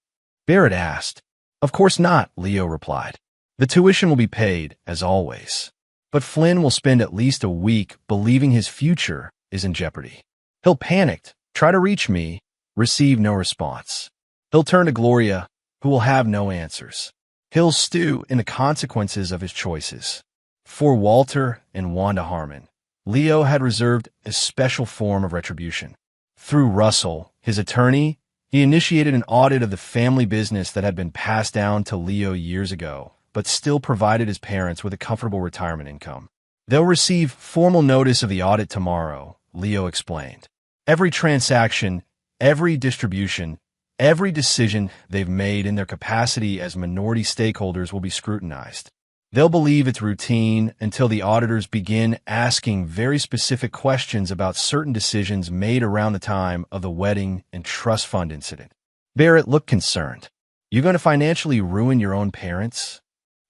Speaker 1: Barrett asked. "Of course not," Leo replied. "The tuition will be paid, as always. But Flynn will spend at least a week believing his future is in jeopardy. He'll panic, try to reach me, receive no response. He'll turn to Gloria, who will have no answers. He'll stew in the consequences of his choices. For Walter and Wanda Harmon, Leo had reserved a special form of retribution. Through Russell, his attorney, he initiated an audit of the family business that had been passed down to Leo years ago, but still provided his parents with a comfortable retirement income. They'll receive formal notice of the audit tomorrow, Leo explained. Every transaction, every distribution, every decision they've made in their capacity as minority stakeholders will be scrutinized. They'll believe it's routine until the auditors begin asking very specific questions about certain decisions made around the time of the wedding and trust fund incident. Barrett looked concerned. You going to financially ruin your own parents?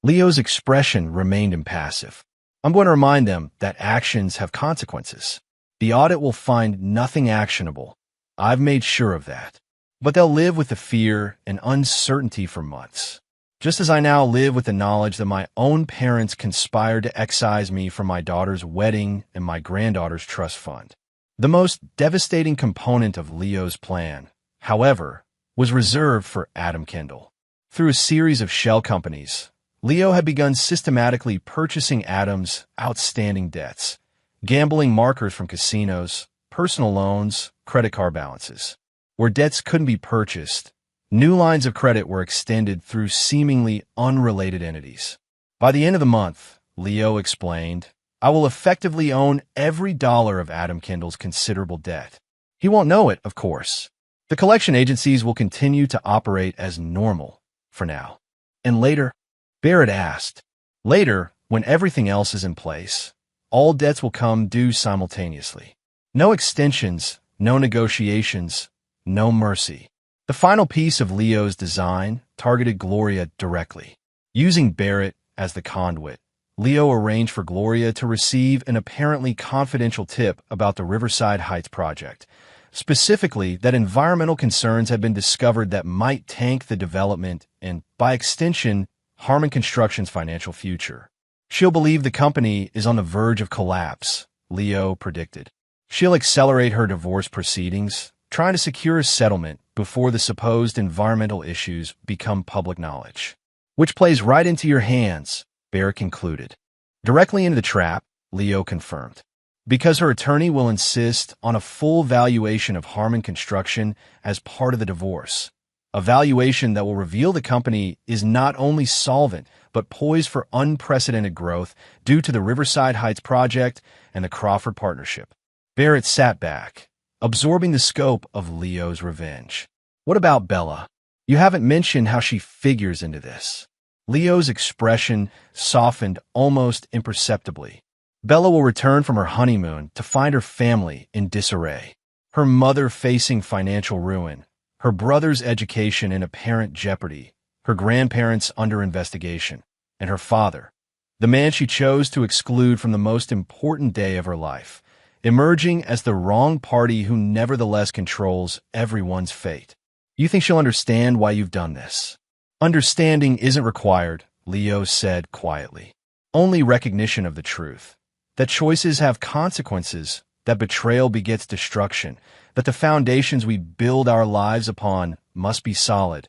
Speaker 1: Leo's expression remained impassive. I'm going to remind them that actions have consequences. The audit will find nothing actionable. I've made sure of that. But they'll live with the fear and uncertainty for months. Just as I now live with the knowledge that my own parents conspired to excise me from my daughter's wedding and my granddaughter's trust fund. The most devastating component of Leo's plan, however, was reserved for Adam Kendall. Through a series of shell companies, Leo had begun systematically purchasing Adam's outstanding debts, gambling markers from casinos, personal loans, credit card balances. Where debts couldn't be purchased, new lines of credit were extended through seemingly unrelated entities. By the end of the month, Leo explained, I will effectively own every dollar of Adam Kendall's considerable debt. He won't know it, of course. The collection agencies will continue to operate as normal for now. And later, Barrett asked, later, when everything else is in place, all debts will come due simultaneously. No extensions, no negotiations, no mercy. The final piece of Leo's design targeted Gloria directly. Using Barrett as the conduit, Leo arranged for Gloria to receive an apparently confidential tip about the Riverside Heights project, specifically that environmental concerns had been discovered that might tank the development and, by extension, Harmon Construction's financial future. She'll believe the company is on the verge of collapse, Leo predicted. She'll accelerate her divorce proceedings, trying to secure a settlement before the supposed environmental issues become public knowledge. Which plays right into your hands, Barrett concluded. Directly into the trap, Leo confirmed. Because her attorney will insist on a full valuation of Harmon Construction as part of the divorce. A valuation that will reveal the company is not only solvent, but poised for unprecedented growth due to the Riverside Heights project and the Crawford partnership. Barrett sat back, absorbing the scope of Leo's revenge. What about Bella? You haven't mentioned how she figures into this. Leo's expression softened almost imperceptibly. Bella will return from her honeymoon to find her family in disarray. Her mother facing financial ruin, her brother's education in apparent jeopardy, her grandparents under investigation, and her father, the man she chose to exclude from the most important day of her life, emerging as the wrong party who nevertheless controls everyone's fate. You think she'll understand why you've done this? Understanding isn't required, Leo said quietly. Only recognition of the truth. That choices have consequences, that betrayal begets destruction, that the foundations we build our lives upon must be solid,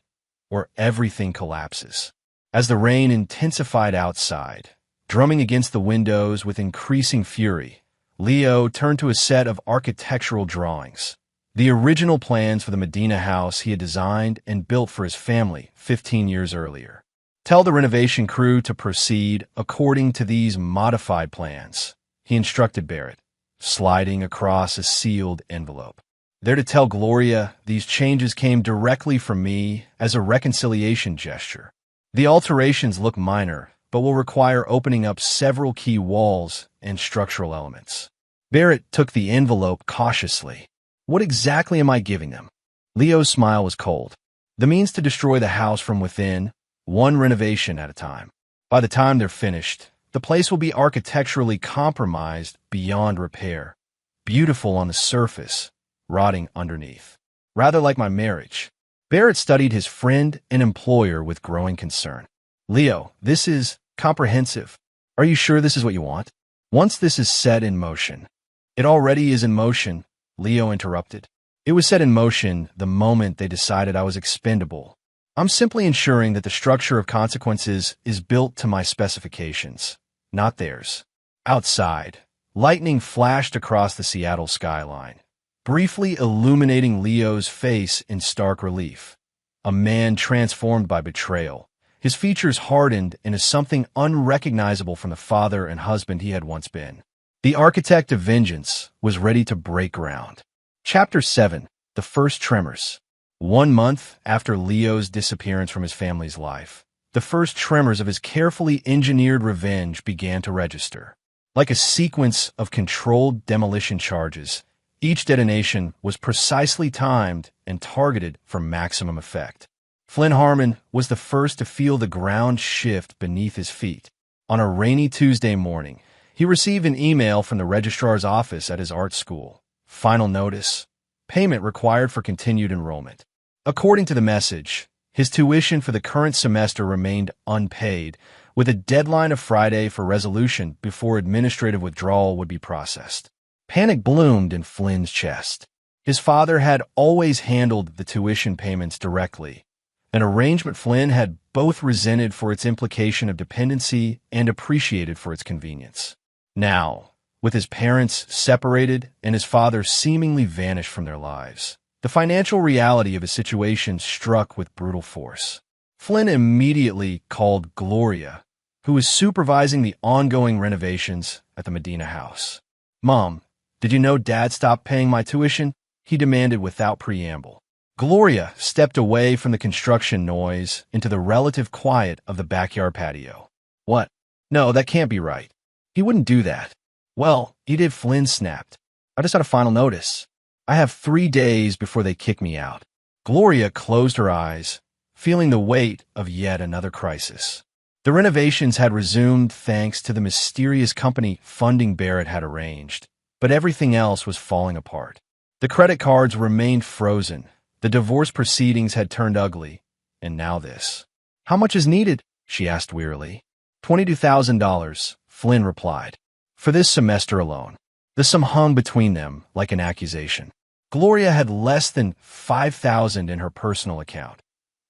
Speaker 1: or everything collapses. As the rain intensified outside, drumming against the windows with increasing fury, Leo turned to a set of architectural drawings. The original plans for the Medina house he had designed and built for his family 15 years earlier. Tell the renovation crew to proceed according to these modified plans, he instructed Barrett, sliding across a sealed envelope. They're to tell Gloria these changes came directly from me as a reconciliation gesture. The alterations look minor, but will require opening up several key walls and structural elements. Barrett took the envelope cautiously. What exactly am I giving them? Leo's smile was cold. The means to destroy the house from within, one renovation at a time. By the time they're finished, the place will be architecturally compromised beyond repair. Beautiful on the surface, rotting underneath. Rather like my marriage. Barrett studied his friend and employer with growing concern. Leo, this is comprehensive. Are you sure this is what you want? Once this is set in motion. It already is in motion, Leo interrupted. It was set in motion the moment they decided I was expendable. I'm simply ensuring that the structure of consequences is built to my specifications, not theirs. Outside, lightning flashed across the Seattle skyline, briefly illuminating Leo's face in stark relief. A man transformed by betrayal. His features hardened into something unrecognizable from the father and husband he had once been. The architect of vengeance was ready to break ground. Chapter 7. The First Tremors. 1 month after Leo's disappearance from his family's life, the first tremors of his carefully engineered revenge began to register. Like a sequence of controlled demolition charges, each detonation was precisely timed and targeted for maximum effect. Flynn Harmon was the first to feel the ground shift beneath his feet. On a rainy Tuesday morning, he received an email from the registrar's office at his art school. Final notice. Payment required for continued enrollment. According to the message, his tuition for the current semester remained unpaid, with a deadline of Friday for resolution before administrative withdrawal would be processed. Panic bloomed in Flynn's chest. His father had always handled the tuition payments directly, an arrangement Flynn had both resented for its implication of dependency and appreciated for its convenience. Now, with his parents separated and his father seemingly vanished from their lives, the financial reality of his situation struck with brutal force. Flynn immediately called Gloria, who was supervising the ongoing renovations at the Medina house. "Mom, did you know Dad stopped paying my tuition?" he demanded without preamble. Gloria stepped away from the construction noise into the relative quiet of the backyard patio. "What? No, that can't be right. He wouldn't do that." "Well, he did," Flynn snapped. "I just had a final notice. I have 3 days before they kick me out." Gloria closed her eyes, feeling the weight of yet another crisis. The renovations had resumed thanks to the mysterious company funding Barrett had arranged, but everything else was falling apart. The credit cards remained frozen, the divorce proceedings had turned ugly, and now this. "How much is needed?" she asked wearily. $22,000, Flynn replied. "For this semester alone." The sum hung between them like an accusation. Gloria had less than $5,000 in her personal account.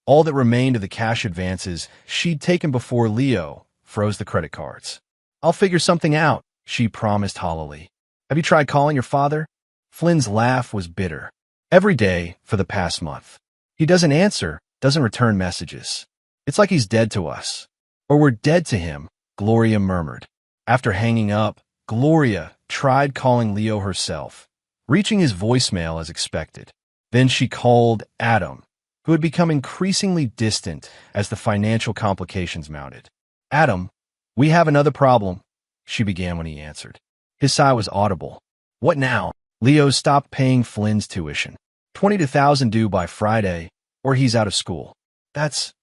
Speaker 1: All that remained of the cash advances she'd taken before Leo froze the credit cards. "I'll figure something out," she promised hollowly. "Have you tried calling your father?" Flynn's laugh was bitter. "Every day for the past month. He doesn't answer, doesn't return messages. It's like he's dead to us. Or we're dead to him," Gloria murmured. After hanging up, Gloria tried calling Leo herself, reaching his voicemail as expected. Then she called Adam, who had become increasingly distant as the financial complications mounted. "Adam, we have another problem," she began when he answered. His sigh was audible. "What now?" "Leo stopped paying Flynn's tuition. $22,000 due by Friday, or he's out of school." "That's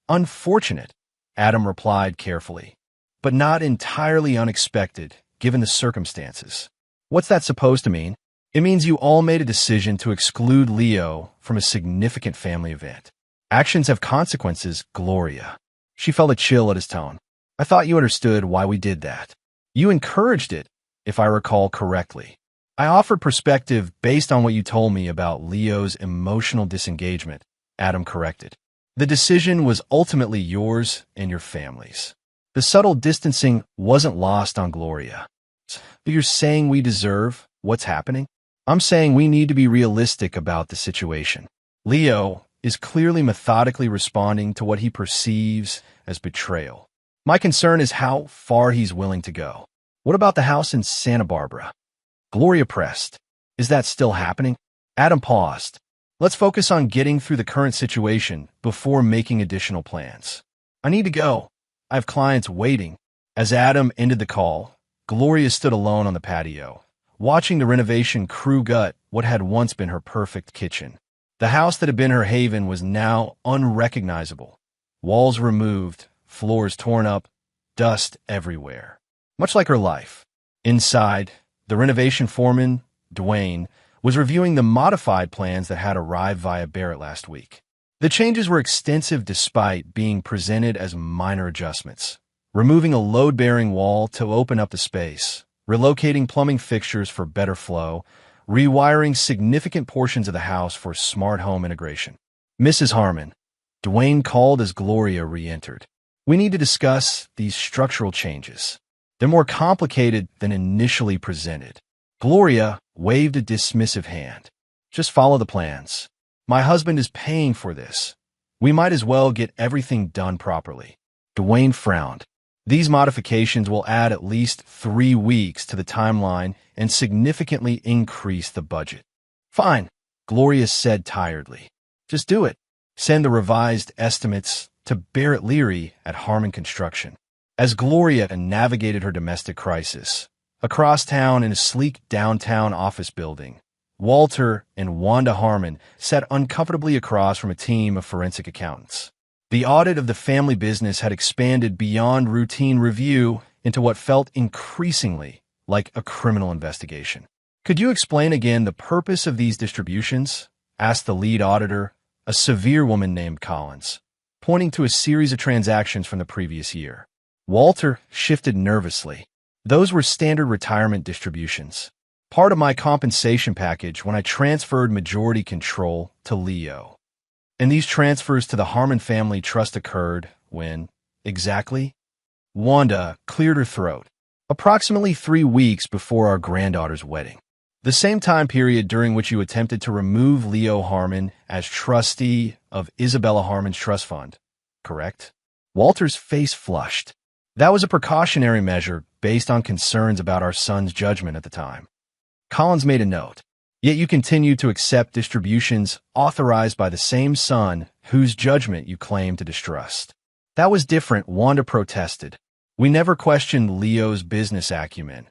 Speaker 1: unfortunate," Adam replied carefully, "but not entirely unexpected, given the circumstances." "What's that supposed to mean?" "It means you all made a decision to exclude Leo from a significant family event. Actions have consequences, Gloria." She felt a chill at his tone. "I thought you understood why we did that. You encouraged it, if I recall correctly." "I offered perspective based on what you told me about Leo's emotional disengagement," Adam corrected. "The decision was ultimately yours and your family's." The subtle distancing wasn't lost on Gloria. "But you're saying we deserve what's happening?" "I'm saying we need to be realistic about the situation. Leo is clearly methodically responding to what he perceives as betrayal. My concern is how far he's willing to go." "What about the house in Santa Barbara?" Gloria pressed. "Is that still happening?" Adam paused. "Let's focus on getting through the current situation before making additional plans. I need to go. I have clients waiting." As Adam ended the call, Gloria stood alone on the patio, watching the renovation crew gut what had once been her perfect kitchen. The house that had been her haven was now unrecognizable. Walls removed, floors torn up, dust everywhere. Much like her life. Inside, the renovation foreman, Dwayne, was reviewing the modified plans that had arrived via Barrett last week. The changes were extensive despite being presented as minor adjustments. removing a load-bearing wall to open up the space, relocating plumbing fixtures for better flow, rewiring significant portions of the house for smart home integration. Mrs. Harmon, Dwayne called as Gloria re-entered. We need to discuss these structural changes. They're more complicated than initially presented. Gloria waved a dismissive hand. Just follow the plans. My husband is paying for this. We might as well get everything done properly. Dwayne frowned. These modifications will add at least 3 weeks to the timeline and significantly increase the budget. Fine, Gloria said tiredly. Just do it. Send the revised estimates to Barrett Leary at Harmon Construction. As Gloria navigated her domestic crisis, across town in a sleek downtown office building, Walter and Wanda Harmon sat uncomfortably across from a team of forensic accountants. The audit of the family business had expanded beyond routine review into what felt increasingly like a criminal investigation. Could you explain again the purpose of these distributions? Asked the lead auditor, a severe woman named Collins, pointing to a series of transactions from the previous year. Walter shifted nervously. Those were standard retirement distributions, part of my compensation package when I transferred majority control to Leo. And these transfers to the Harmon family trust occurred when, exactly? Wanda cleared her throat. Approximately 3 weeks before our granddaughter's wedding. The same time period during which you attempted to remove Leo Harmon as trustee of Isabella Harmon's trust fund, correct? Walter's face flushed. That was a precautionary measure based on concerns about our son's judgment at the time. Collins made a note. Yet you continued to accept distributions authorized by the same son whose judgment you claimed to distrust. That was different, Wanda protested. We never questioned Leo's business acumen,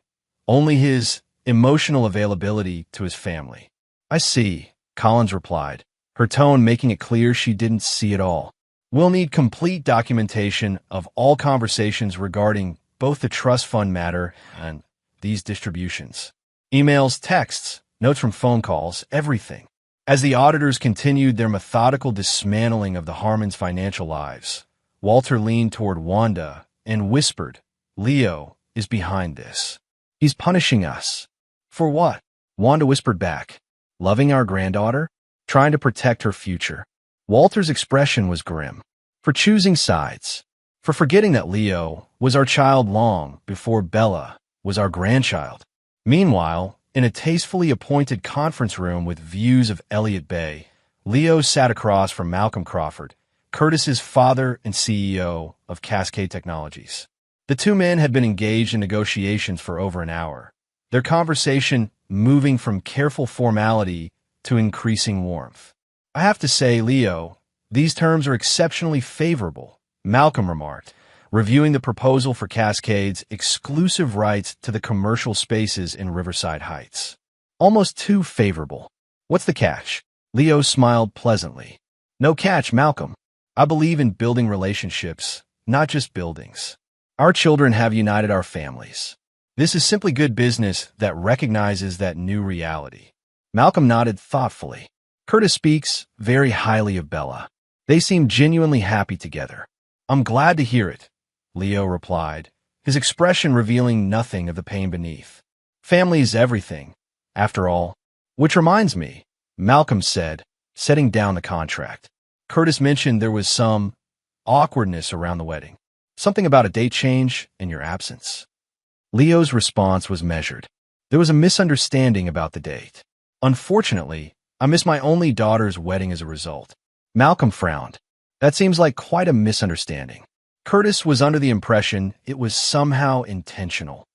Speaker 1: only his emotional availability to his family. I see, Collins replied, her tone making it clear she didn't see it all. We'll need complete documentation of all conversations regarding both the trust fund matter and these distributions. Emails, texts, notes from phone calls, everything. As the auditors continued their methodical dismantling of the Harmons' financial lives, Walter leaned toward Wanda and whispered, Leo is behind this. He's punishing us. For what? Wanda whispered back. Loving our granddaughter? Trying to protect her future. Walter's expression was grim. For choosing sides. For forgetting that Leo was our child long before Bella was our grandchild. Meanwhile, in a tastefully appointed conference room with views of Elliott Bay, Leo sat across from Malcolm Crawford, Curtis's father and CEO of Cascade Technologies. The two men had been engaged in negotiations for over an hour, their conversation moving from careful formality to increasing warmth. I have to say, Leo, these terms are exceptionally favorable, Malcolm remarked, reviewing the proposal for Cascade's exclusive rights to the commercial spaces in Riverside Heights. Almost too favorable. What's the catch? Leo smiled pleasantly. No catch, Malcolm. I believe in building relationships, not just buildings. Our children have united our families. This is simply good business that recognizes that new reality. Malcolm nodded thoughtfully. Curtis speaks very highly of Bella. They seem genuinely happy together. I'm glad to hear it, Leo replied, his expression revealing nothing of the pain beneath. Family is everything, after all. Which reminds me, Malcolm said, setting down the contract. Curtis mentioned there was some awkwardness around the wedding. Something about a date change in your absence. Leo's response was measured. There was a misunderstanding about the date. Unfortunately, I missed my only daughter's wedding as a result. Malcolm frowned. That seems like quite a misunderstanding. Curtis was under the impression it was somehow intentional.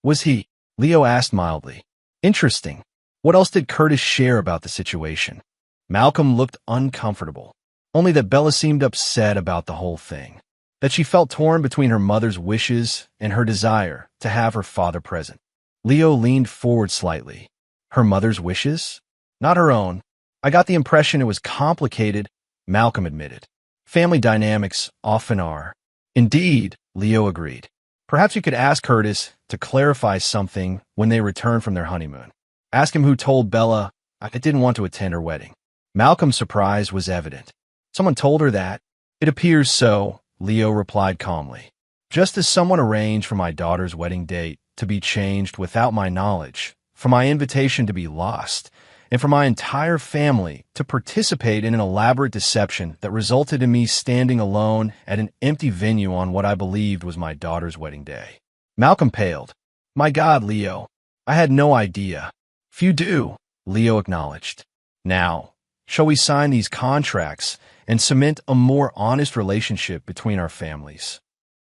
Speaker 1: Was he? Leo asked mildly. Interesting. What else did Curtis share about the situation? Malcolm looked uncomfortable. Only that Bella seemed upset about the whole thing. That she felt torn between her mother's wishes and her desire to have her father present. Leo leaned forward slightly. Her mother's wishes? Not her own. I got the impression it was complicated, Malcolm admitted. Family dynamics often are. Indeed, Leo agreed. Perhaps you could ask Curtis to clarify something when they return from their honeymoon. Ask him who told Bella I didn't want to attend her wedding. Malcolm's surprise was evident. Someone told her that? It appears so, Leo replied calmly. Just as someone arranged for my daughter's wedding date to be changed without my knowledge, for my invitation to be lost, and for my entire family to participate in an elaborate deception that resulted in me standing alone at an empty venue on what I believed was my daughter's wedding day. Malcolm paled. My God, Leo, I had no idea. Few do, Leo acknowledged. Now, shall we sign these contracts and cement a more honest relationship between our families?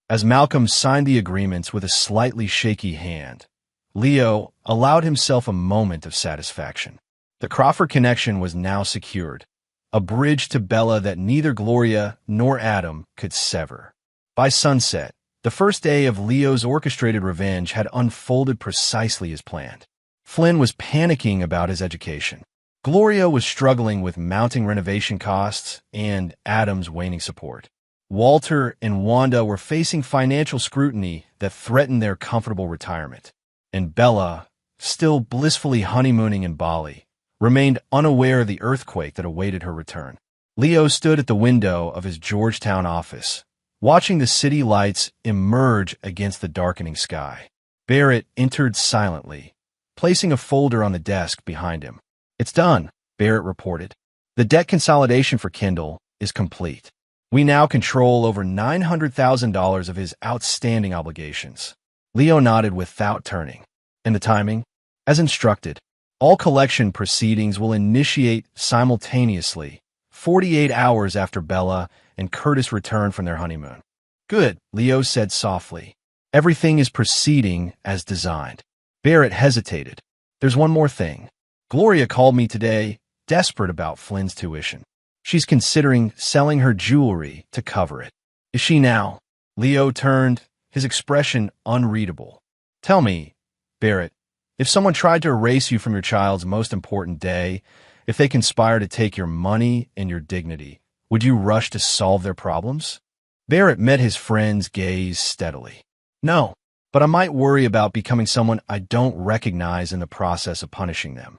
Speaker 1: As Malcolm signed the agreements with a slightly shaky hand, Leo allowed himself a moment of satisfaction. The Crawford connection was now secured, a bridge to Bella that neither Gloria nor Adam could sever. By sunset, the first day of Leo's orchestrated revenge had unfolded precisely as planned. Flynn was panicking about his education. Gloria was struggling with mounting renovation costs and Adam's waning support. Walter and Wanda were facing financial scrutiny that threatened their comfortable retirement. And Bella, still blissfully honeymooning in Bali, remained unaware of the earthquake that awaited her return. Leo stood at the window of his Georgetown office, watching the city lights emerge against the darkening sky. Barrett entered silently, placing a folder on the desk behind him. It's done, Barrett reported. The debt consolidation for Kindle is complete. We now control over $900,000 of his outstanding obligations. Leo nodded without turning. And the timing? As instructed, all collection proceedings will initiate simultaneously, 48 hours after Bella and Curtis return from their honeymoon. Good, Leo said softly. Everything is proceeding as designed. Barrett hesitated. There's one more thing. Gloria called me today, desperate about Flynn's tuition. She's considering selling her jewelry to cover it. Is she now? Leo turned, his expression unreadable. Tell me, Barrett, if someone tried to erase you from your child's most important day, if they conspire to take your money and your dignity, would you rush to solve their problems? Barrett met his friend's gaze steadily. No, but I might worry about becoming someone I don't recognize in the process of punishing them.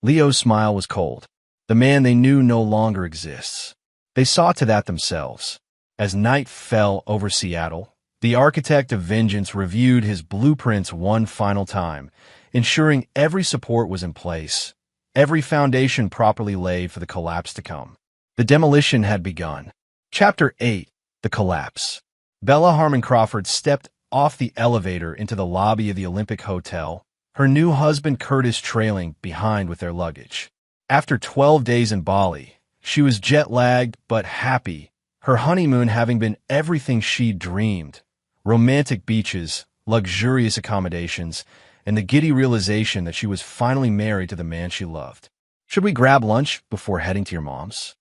Speaker 1: Leo's smile was cold. The man they knew no longer exists. They saw to that themselves. As night fell over Seattle, the architect of vengeance reviewed his blueprints one final time, ensuring every support was in place, every foundation properly laid for the collapse to come. The demolition had begun. Chapter 8. The Collapse. Bella Harmon Crawford stepped off the elevator into the lobby of the Olympic Hotel, her new husband Curtis trailing behind with their luggage. After 12 days in Bali, she was jet-lagged but happy, her honeymoon having been everything she dreamed. Romantic beaches, luxurious accommodations, and the giddy realization that she was finally married to the man she loved. Should we grab lunch before heading to your mom's?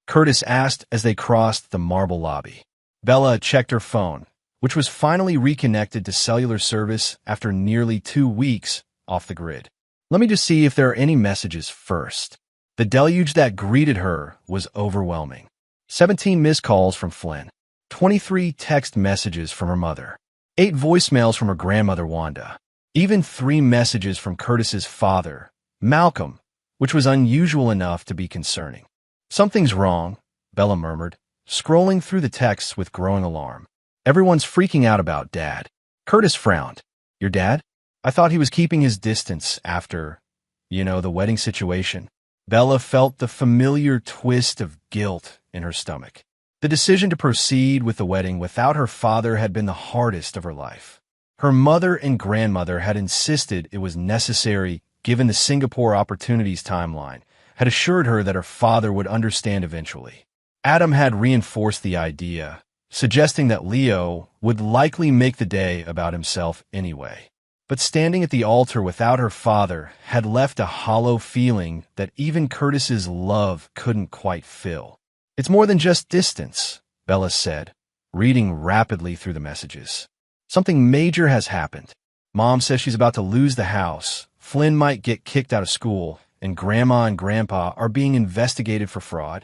Speaker 1: Curtis asked as they crossed the marble lobby. Bella checked her phone, which was finally reconnected to cellular service after nearly 2 weeks off the grid. Let me just see if there are any messages first. The deluge that greeted her was overwhelming. 17 missed calls from Flynn, 23 text messages from her mother, 8 voicemails from her grandmother Wanda, even 3 messages from Curtis's father, Malcolm, which was unusual enough to be concerning. Something's wrong, Bella murmured, scrolling through the texts with growing alarm. Everyone's freaking out about Dad. Curtis frowned. Your dad? I thought he was keeping his distance after, the wedding situation. Bella felt the familiar twist of guilt in her stomach. The decision to proceed with the wedding without her father had been the hardest of her life. Her mother and grandmother had insisted it was necessary given the Singapore Opportunities timeline, had assured her that her father would understand eventually. Adam had reinforced the idea, suggesting that Leo would likely make the day about himself anyway. But standing at the altar without her father had left a hollow feeling that even Curtis's love couldn't quite fill. It's more than just distance, Bella said, reading rapidly through the messages. Something major has happened. Mom says she's about to lose the house, Flynn might get kicked out of school, and Grandma and Grandpa are being investigated for fraud.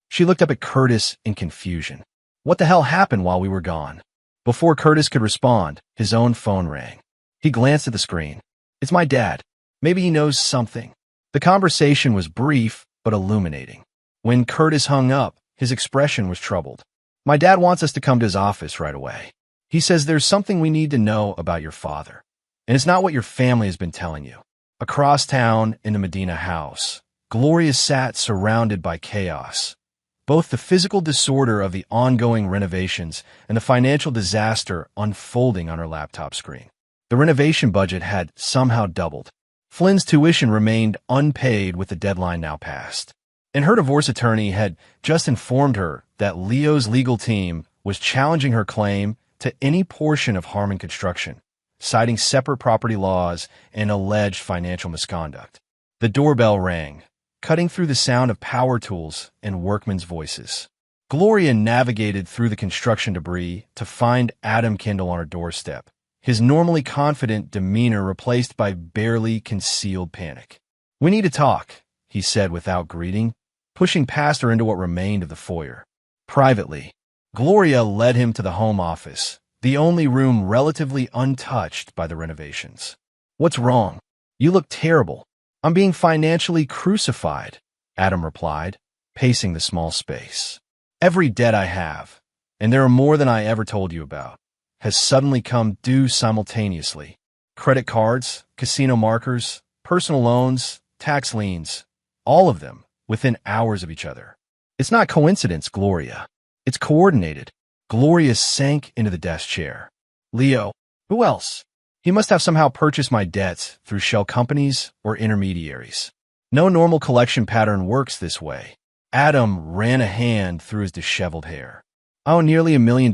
Speaker 1: She looked up at Curtis in confusion. What the hell happened while we were gone? Before Curtis could respond, his own phone rang. He glanced at the screen. It's my dad. Maybe he knows something. The conversation was brief but illuminating. When Curtis hung up, his expression was troubled. My dad wants us to come to his office right away. He says there's something we need to know about your father. And it's not what your family has been telling you. Across town in the Medina house, Gloria sat surrounded by chaos. Both the physical disorder of the ongoing renovations and the financial disaster unfolding on her laptop screen. The renovation budget had somehow doubled. Flynn's tuition remained unpaid with the deadline now passed. And her divorce attorney had just informed her that Leo's legal team was challenging her claim to any portion of Harmon construction, citing separate property laws and alleged financial misconduct. The doorbell rang, cutting through the sound of power tools and workmen's voices. Gloria navigated through the construction debris to find Adam Kendall on her doorstep, his normally confident demeanor replaced by barely concealed panic. "We need to talk," he said without greeting, pushing past her into what remained of the foyer. Privately, Gloria led him to the home office, the only room relatively untouched by the renovations. "What's wrong? You look terrible." "I'm being financially crucified," Adam replied, pacing the small space. "Every debt I have, and there are more than I ever told you about, has suddenly come due simultaneously. Credit cards, casino markers, personal loans, tax liens, all of them within hours of each other. It's not coincidence, Gloria. It's coordinated." Gloria sank into the desk chair. "Leo, who else? He must have somehow purchased my debts through shell companies or intermediaries. No normal collection pattern works this way." Adam ran a hand through his disheveled hair. "I owe nearly $1 million,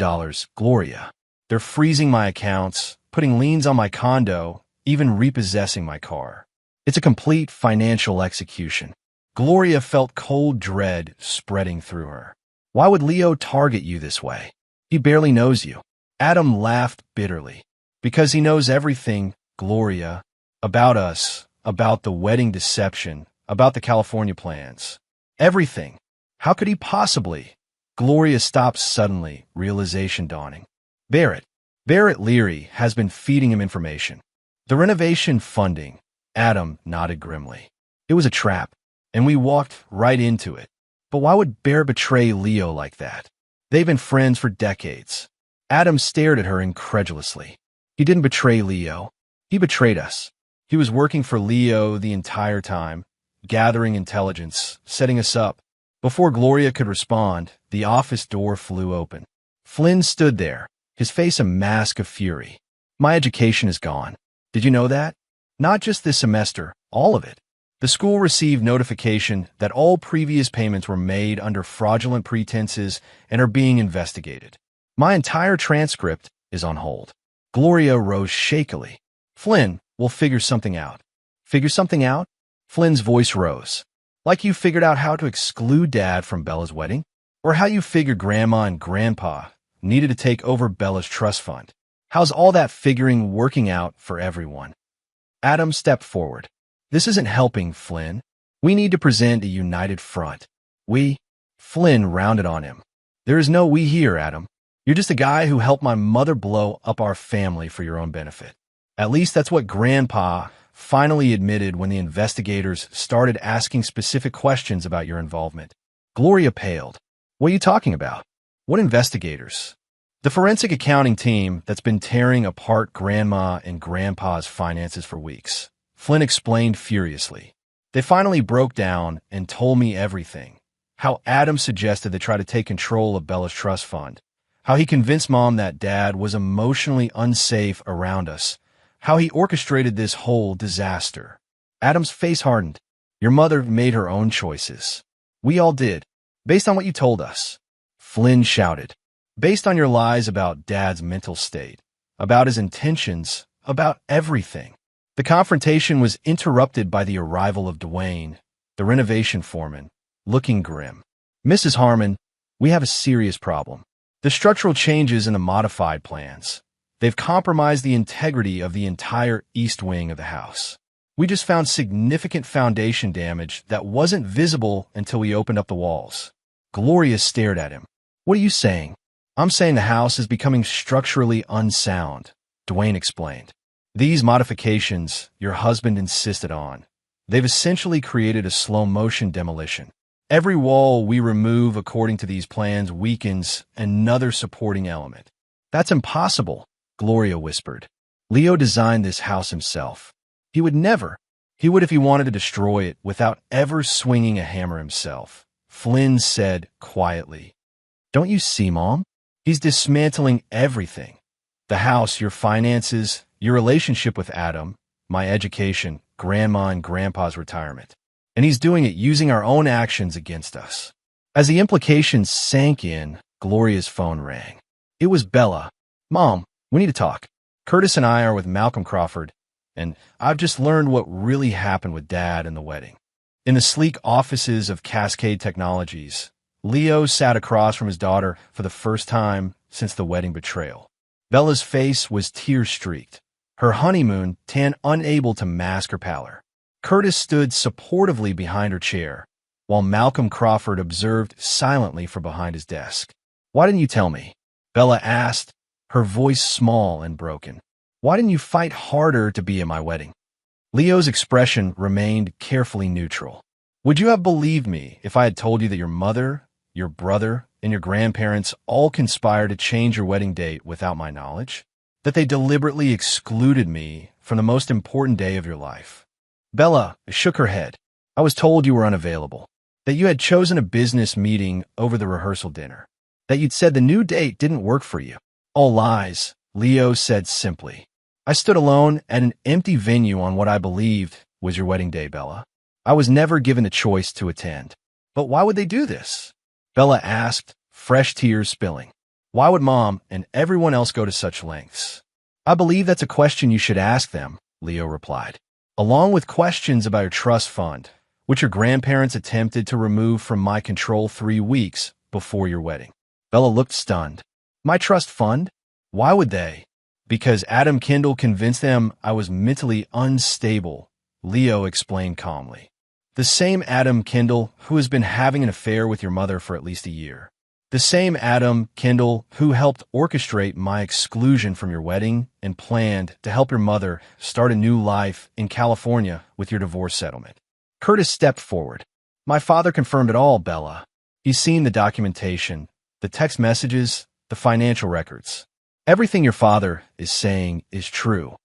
Speaker 1: Gloria. They're freezing my accounts, putting liens on my condo, even repossessing my car. It's a complete financial execution." Gloria felt cold dread spreading through her. "Why would Leo target you this way? He barely knows you." Adam laughed bitterly. "Because he knows everything, Gloria. About us, about the wedding deception, about the California plans. Everything. How could he possibly?" Gloria stopped suddenly, realization dawning. Barrett Leary has been feeding him information. "The renovation funding," Adam nodded grimly. "It was a trap, and we walked right into it. But why would Barrett betray Leo like that? They've been friends for decades." Adam stared at her incredulously. "He didn't betray Leo. He betrayed us. He was working for Leo the entire time, gathering intelligence, setting us up." Before Gloria could respond, the office door flew open. Flynn stood there, his face a mask of fury. "My education is gone. Did you know that? Not just this semester, all of it. The school received notification that all previous payments were made under fraudulent pretenses and are being investigated. My entire transcript is on hold." Gloria rose shakily. "Flynn, we'll figure something out." "Figure something out?" Flynn's voice rose. "Like you figured out how to exclude Dad from Bella's wedding? Or how you figured Grandma and Grandpa needed to take over Bella's trust fund? How's all that figuring working out for everyone?" Adam stepped forward. "This isn't helping, Flynn. We need to present a united front." "We?" Flynn rounded on him. "There is no we here, Adam. You're just a guy who helped my mother blow up our family for your own benefit. At least that's what Grandpa finally admitted when the investigators started asking specific questions about your involvement." Gloria paled. "What are you talking about? What investigators?" "The forensic accounting team that's been tearing apart Grandma and Grandpa's finances for weeks," Flynn explained furiously. "They finally broke down and told me everything. How Adam suggested they try to take control of Bella's trust fund. How he convinced Mom that Dad was emotionally unsafe around us. How he orchestrated this whole disaster." Adam's face hardened. "Your mother made her own choices. We all did, based on what you told us." Flynn shouted. "Based on your lies about Dad's mental state, about his intentions, about everything." The confrontation was interrupted by the arrival of Dwayne, the renovation foreman, looking grim. "Mrs. Harmon, we have a serious problem. The structural changes in the modified plans. They've compromised the integrity of the entire east wing of the house. We just found significant foundation damage that wasn't visible until we opened up the walls." Gloria stared at him. "What are you saying?" "I'm saying the house is becoming structurally unsound," Dwayne explained. "These modifications your husband insisted on, they've essentially created a slow-motion demolition. Every wall we remove according to these plans weakens another supporting element. That's impossible, Gloria whispered. Leo designed this house himself. He would never. He would if he wanted to destroy it without ever swinging a hammer himself. Flynn said quietly. Don't you see, Mom? He's dismantling everything. The house, your finances, your relationship with Adam, my education, Grandma and Grandpa's retirement. And he's doing it using our own actions against us. As the implications sank in, Gloria's phone rang. It was Bella. Mom, we need to talk. Curtis and I are with Malcolm Crawford, and I've just learned what really happened with Dad in the wedding. In the sleek offices of Cascade Technologies, Leo sat across from his daughter for the first time since the wedding betrayal. Bella's face was tear-streaked, her honeymoon tan unable to mask her pallor. Curtis stood supportively behind her chair, while Malcolm Crawford observed silently from behind his desk. Why didn't you tell me? Bella asked, her voice small and broken. Why didn't you fight harder to be at my wedding? Leo's expression remained carefully neutral. Would you have believed me if I had told you that your mother, your brother, and your grandparents all conspired to change your wedding date without my knowledge? That they deliberately excluded me from the most important day of your life? Bella shook her head. I was told you were unavailable, that you had chosen a business meeting over the rehearsal dinner, that you'd said the new date didn't work for you. All lies, Leo said simply. I stood alone at an empty venue on what I believed was your wedding day, Bella. I was never given the choice to attend. But why would they do this? Bella asked, fresh tears spilling. Why would Mom and everyone else go to such lengths? I believe that's a question you should ask them, Leo replied, along with questions about your trust fund, which your grandparents attempted to remove from my control 3 weeks before your wedding. Bella looked stunned. My trust fund? Why would they? Because Adam Kendall convinced them I was mentally unstable, Leo explained calmly. The same Adam Kendall who has been having an affair with your mother for at least a year. The same Adam Kendall who helped orchestrate my exclusion from your wedding and planned to help your mother start a new life in California with your divorce settlement. Curtis stepped forward. My father confirmed it all, Bella. He's seen the documentation, the text messages, the financial records. Everything your father is saying is true.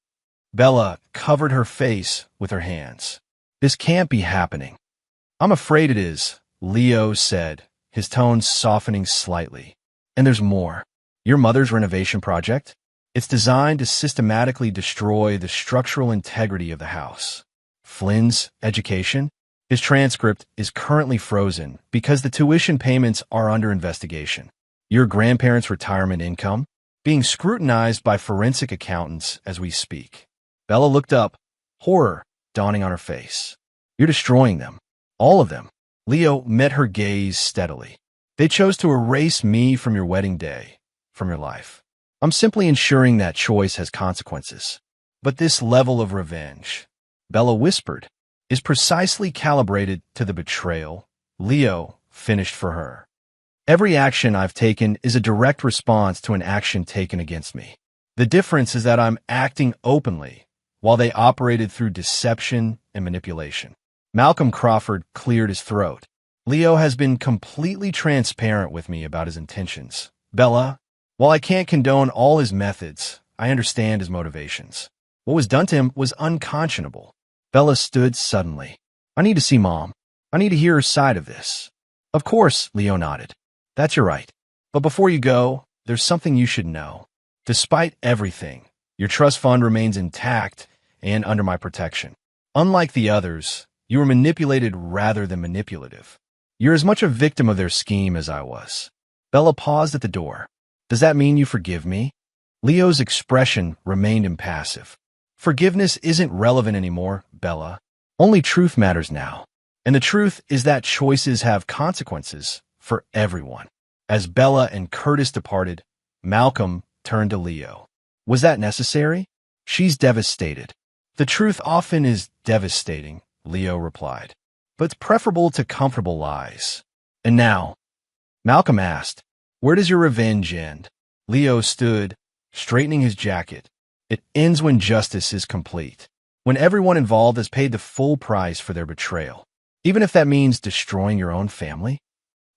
Speaker 1: Bella covered her face with her hands. This can't be happening. I'm afraid it is, Leo said, his tone softening slightly. And there's more. Your mother's renovation project? It's designed to systematically destroy the structural integrity of the house. Flynn's education? His transcript is currently frozen because the tuition payments are under investigation. Your grandparents' retirement income? Being scrutinized by forensic accountants as we speak. Bella looked up, horror dawning on her face. You're destroying them. All of them. Leo met her gaze steadily. They chose to erase me from your wedding day, from your life. I'm simply ensuring that choice has consequences. But this level of revenge, Bella whispered, is precisely calibrated to the betrayal Leo finished for her. Every action I've taken is a direct response to an action taken against me. The difference is that I'm acting openly, while they operated through deception and manipulation. Malcolm Crawford cleared his throat. Leo has been completely transparent with me about his intentions. Bella, while I can't condone all his methods, I understand his motivations. What was done to him was unconscionable. Bella stood suddenly. I need to see Mom. I need to hear her side of this. Of course, Leo nodded. That's your right. But before you go, there's something you should know. Despite everything, your trust fund remains intact and under my protection. Unlike the others, you were manipulated rather than manipulative. You're as much a victim of their scheme as I was. Bella paused at the door. Does that mean you forgive me? Leo's expression remained impassive. Forgiveness isn't relevant anymore, Bella. Only truth matters now. And the truth is that choices have consequences for everyone. As Bella and Curtis departed, Malcolm turned to Leo. Was that necessary? She's devastated. The truth often is devastating, Leo replied. But it's preferable to comfortable lies. And now, Malcolm asked, where does your revenge end? Leo stood, straightening his jacket. It ends when justice is complete. When everyone involved has paid the full price for their betrayal. Even if that means destroying your own family?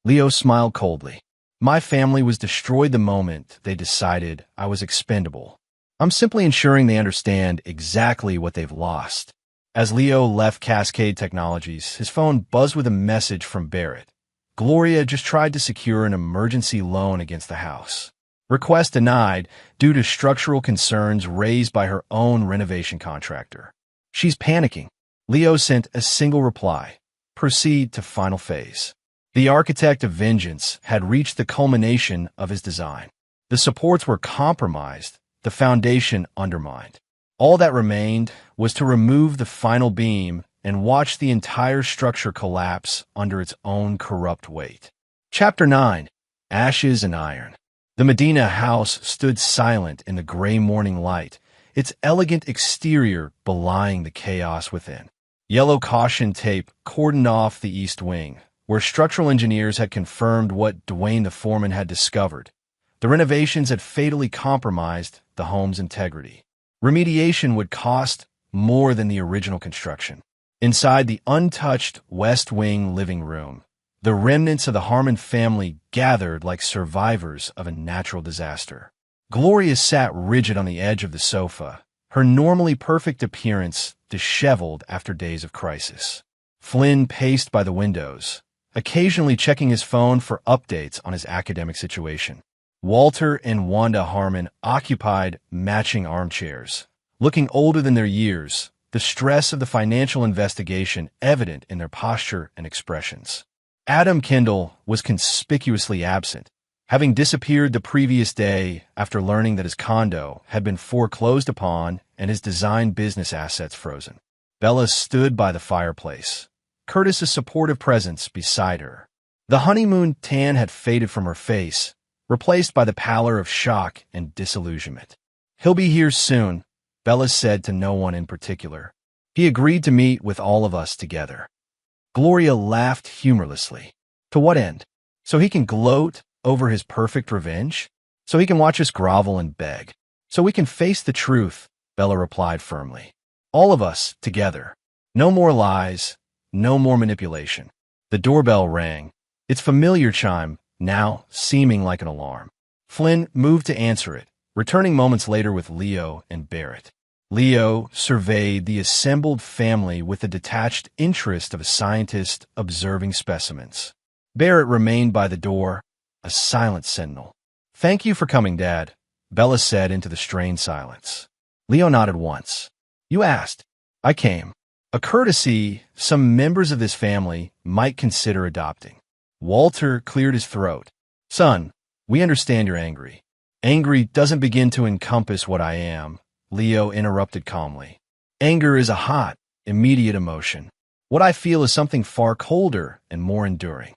Speaker 1: Leo smiled coldly. My family was destroyed the moment they decided I was expendable. I'm simply ensuring they understand exactly what they've lost. As Leo left Cascade Technologies, his phone buzzed with a message from Barrett. Gloria just tried to secure an emergency loan against the house. Request denied due to structural concerns raised by her own renovation contractor. She's panicking. Leo sent a single reply. Proceed to final phase. The architect of vengeance had reached the culmination of his design. The supports were compromised, the foundation undermined. All that remained was to remove the final beam and watch the entire structure collapse under its own corrupt weight. Chapter 9. Ashes and Iron. The Medina house stood silent in the gray morning light, its elegant exterior belying the chaos within. Yellow caution tape cordoned off the east wing, where structural engineers had confirmed what Dwayne the foreman had discovered. The renovations had fatally compromised the home's integrity. Remediation would cost more than the original construction. Inside the untouched West Wing living room, the remnants of the Harmon family gathered like survivors of a natural disaster. Gloria sat rigid on the edge of the sofa, her normally perfect appearance disheveled after days of crisis. Flynn paced by the windows, occasionally checking his phone for updates on his academic situation. Walter and Wanda Harmon occupied matching armchairs, looking older than their years, the stress of the financial investigation evident in their posture and expressions. Adam Kendall was conspicuously absent, having disappeared the previous day after learning that his condo had been foreclosed upon and his design business assets frozen. Bella stood by the fireplace, Curtis's supportive presence beside her. The honeymoon tan had faded from her face, replaced by the pallor of shock and disillusionment. "He'll be here soon," Bella said to no one in particular. "He agreed to meet with all of us together." Gloria laughed humorlessly. "To what end? So he can gloat over his perfect revenge? So he can watch us grovel and beg? So we can face the truth," Bella replied firmly. "All of us, together. No more lies, no more manipulation." The doorbell rang, its familiar chime now seeming like an alarm. Flynn moved to answer it, returning moments later with Leo and Barrett. Leo surveyed the assembled family with the detached interest of a scientist observing specimens. Barrett remained by the door, a silent sentinel. "Thank you for coming, Dad," Bella said into the strained silence. Leo nodded once. "You asked. I came. A courtesy some members of this family might consider adopting." Walter cleared his throat. "Son, we understand you're angry." "Angry doesn't begin to encompass what I am," Leo interrupted calmly. "Anger is a hot, immediate emotion. What I feel is something far colder and more enduring."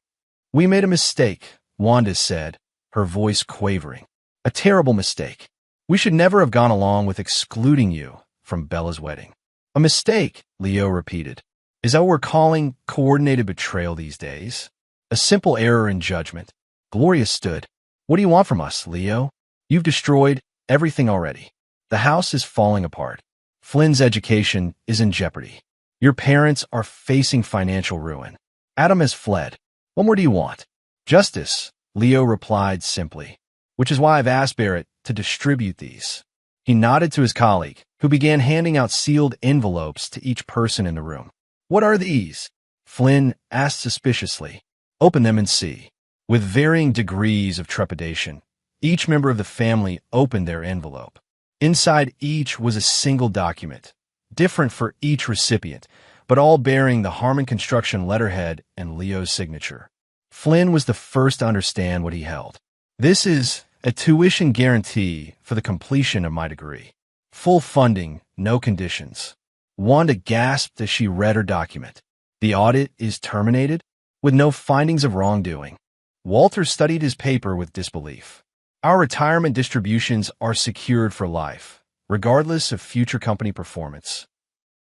Speaker 1: "We made a mistake," Wanda said, her voice quavering. "A terrible mistake. We should never have gone along with excluding you from Bella's wedding." "A mistake," Leo repeated. "Is that what we're calling coordinated betrayal these days? A simple error in judgment." Gloria stood. "What do you want from us, Leo? You've destroyed everything already. The house is falling apart. Flynn's education is in jeopardy. Your parents are facing financial ruin. Adam has fled. What more do you want?" "Justice," Leo replied simply, "which is why I've asked Barrett to distribute these." He nodded to his colleague, who began handing out sealed envelopes to each person in the room. "What are these?" Flynn asked suspiciously. "Open them and see." With varying degrees of trepidation, each member of the family opened their envelope. Inside each was a single document, different for each recipient, but all bearing the Harmon Construction letterhead and Leo's signature. Flynn was the first to understand what he held. "This is a tuition guarantee for the completion of my degree. Full funding, no conditions." Wanda gasped as she read her document. "The audit is terminated, with no findings of wrongdoing." Walter studied his paper with disbelief. "Our retirement distributions are secured for life, regardless of future company performance."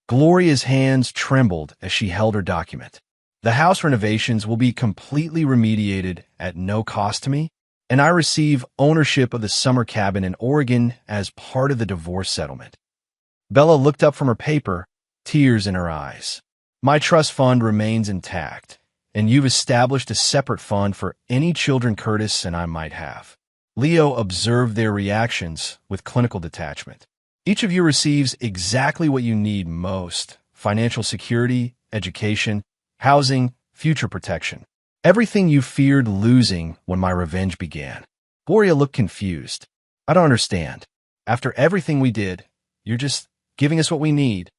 Speaker 1: Gloria's hands trembled as she held her document. "The house renovations will be completely remediated at no cost to me, and I receive ownership of the summer cabin in Oregon as part of the divorce settlement." Bella looked up from her paper, tears in her eyes. "My trust fund remains intact, and you've established a separate fund for any children Curtis and I might have. Leo observed their reactions with clinical detachment. Each of you receives exactly what you need most: financial security, education, housing, future protection. Everything you feared losing when my revenge began. Gloria looked confused. I don't understand. After everything we did, you're just giving us what we need.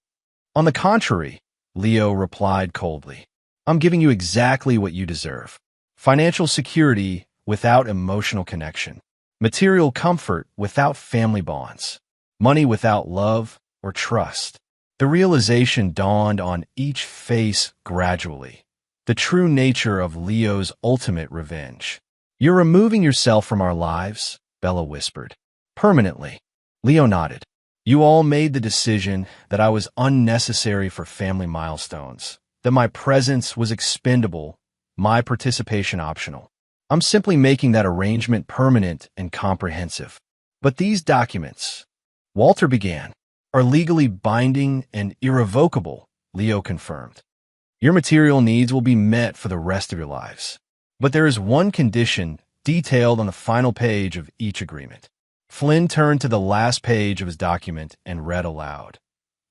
Speaker 1: On the contrary, Leo replied coldly, I'm giving you exactly what you deserve. Financial security without emotional connection. Material comfort without family bonds. Money without love or trust. The realization dawned on each face gradually. The true nature of Leo's ultimate revenge. You're removing yourself from our lives, Bella whispered. Permanently. Leo nodded. You all made the decision that I was unnecessary for family milestones, that my presence was expendable, my participation optional. I'm simply making that arrangement permanent and comprehensive. But these documents, Walter began, are legally binding and irrevocable, Leo confirmed. Your material needs will be met for the rest of your lives. But there is one condition detailed on the final page of each agreement. Flynn turned to the last page of his document and read aloud.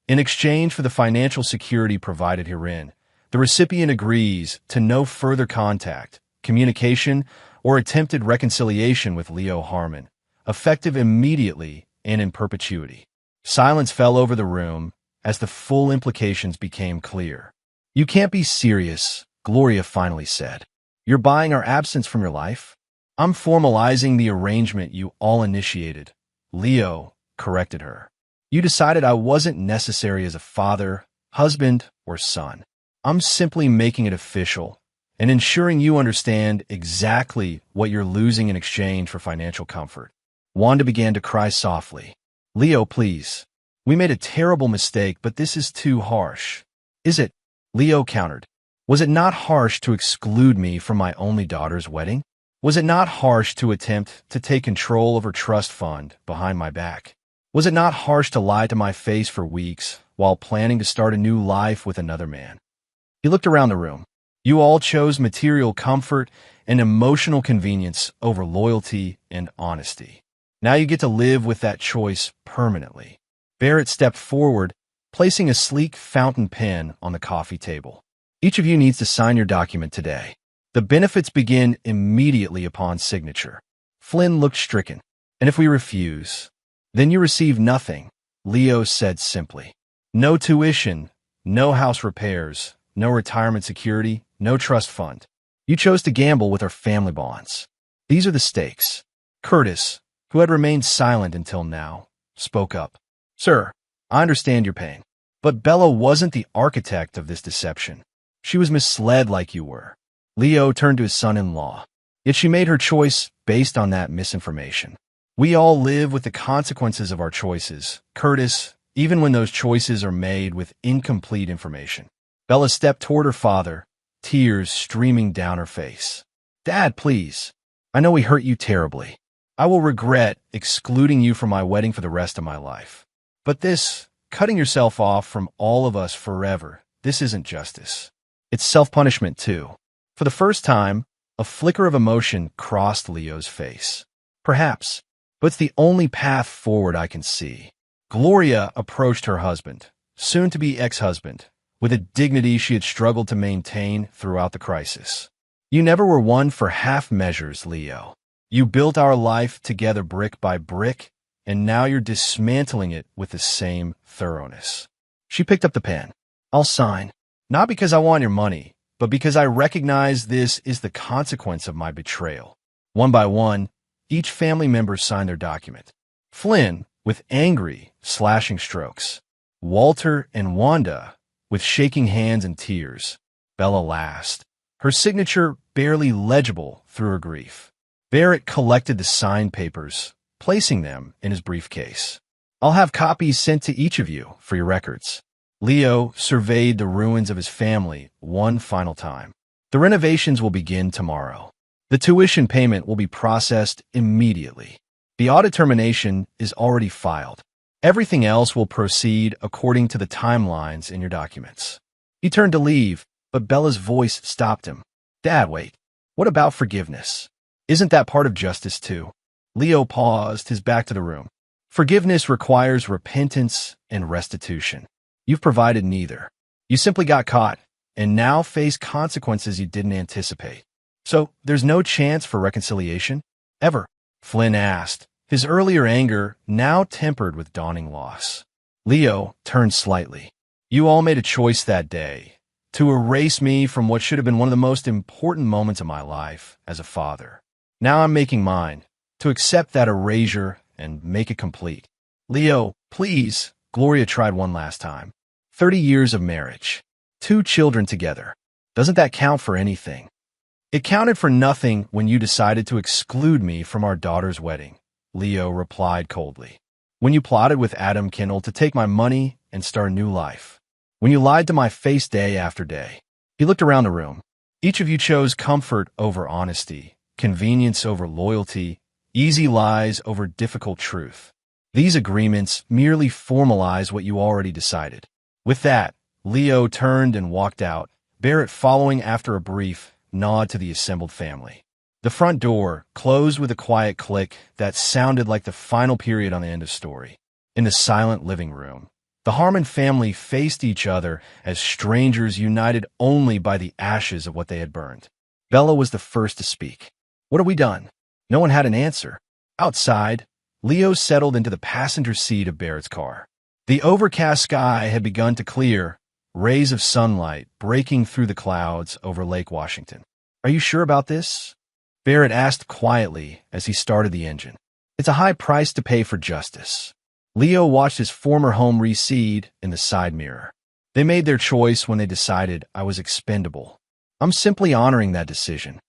Speaker 1: In exchange for the financial security provided herein, the recipient agrees to no further contact, communication, or attempted reconciliation with Leo Harmon, effective immediately and in perpetuity. Silence fell over the room as the full implications became clear. You can't be serious, Gloria finally said. You're buying our absence from your life? I'm formalizing the arrangement you all initiated. Leo corrected her. You decided I wasn't necessary as a father, husband, or son. I'm simply making it official and ensuring you understand exactly what you're losing in exchange for financial comfort. Wanda began to cry softly. Leo, please. We made a terrible mistake, but this is too harsh. Is it? Leo countered. Was it not harsh to exclude me from my only daughter's wedding? Was it not harsh to attempt to take control of her trust fund behind my back? Was it not harsh to lie to my face for weeks while planning to start a new life with another man? He looked around the room. You all chose material comfort and emotional convenience over loyalty and honesty. Now you get to live with that choice permanently. Barrett stepped forward, placing a sleek fountain pen on the coffee table. Each of you needs to sign your document today. The benefits begin immediately upon signature. Flynn looked stricken. And if we refuse, then you receive nothing, Leo said simply. No tuition, no house repairs, no retirement security, no trust fund. You chose to gamble with our family bonds. These are the stakes. Curtis, who had remained silent until now, spoke up. Sir, I understand your pain. But Bella wasn't the architect of this deception. She was misled like you were. Leo turned to his son-in-law. Yet she made her choice based on that misinformation. We all live with the consequences of our choices, Curtis, even when those choices are made with incomplete information. Bella stepped toward her father, tears streaming down her face. Dad, please. I know we hurt you terribly. I will regret excluding you from my wedding for the rest of my life. But this, cutting yourself off from all of us forever, this isn't justice. It's self-punishment, too. For the first time, a flicker of emotion crossed Leo's face. Perhaps, but it's the only path forward I can see. Gloria approached her husband, soon-to-be ex-husband, with a dignity she had struggled to maintain throughout the crisis. You never were one for half measures, Leo. You built our life together brick by brick, and now you're dismantling it with the same thoroughness. She picked up the pen. I'll sign, not because I want your money, but because I recognize this is the consequence of my betrayal. One by one, each family member signed their document. Flynn, with angry, slashing strokes. Walter and Wanda, with shaking hands and tears. Bella last, her signature barely legible through her grief. Barrett collected the signed papers, placing them in his briefcase. I'll have copies sent to each of you for your records. Leo surveyed the ruins of his family one final time. The renovations will begin tomorrow. The tuition payment will be processed immediately. The audit termination is already filed. Everything else will proceed according to the timelines in your documents. He turned to leave, but Bella's voice stopped him. Dad, wait. What about forgiveness? Isn't that part of justice too? Leo paused, his back to the room. Forgiveness requires repentance and restitution. You've provided neither. You simply got caught, and now face consequences you didn't anticipate. So, there's no chance for reconciliation? Ever? Flynn asked, his earlier anger now tempered with dawning loss. Leo turned slightly. You all made a choice that day, to erase me from what should have been one of the most important moments of my life as a father. Now I'm making mine, to accept that erasure and make it complete. Leo, please, Gloria tried one last time. 30 years of marriage. 2 children together. Doesn't that count for anything? It counted for nothing when you decided to exclude me from our daughter's wedding, Leo replied coldly. When you plotted with Adam Kindle to take my money and start a new life. When you lied to my face day after day. He looked around the room. Each of you chose comfort over honesty, convenience over loyalty, easy lies over difficult truth. These agreements merely formalize what you already decided. With that, Leo turned and walked out, Barrett following after a brief nod to the assembled family. The front door closed with a quiet click that sounded like the final period on the end of story. In the silent living room, the Harmon family faced each other as strangers united only by the ashes of what they had burned. Bella was the first to speak. What have we done? No one had an answer. Outside, Leo settled into the passenger seat of Barrett's car. The overcast sky had begun to clear, rays of sunlight breaking through the clouds over Lake Washington. Are you sure about this? Barrett asked quietly as he started the engine. It's a high price to pay for justice. Leo watched his former home recede in the side mirror. They made their choice when they decided I was expendable. I'm simply honoring that decision.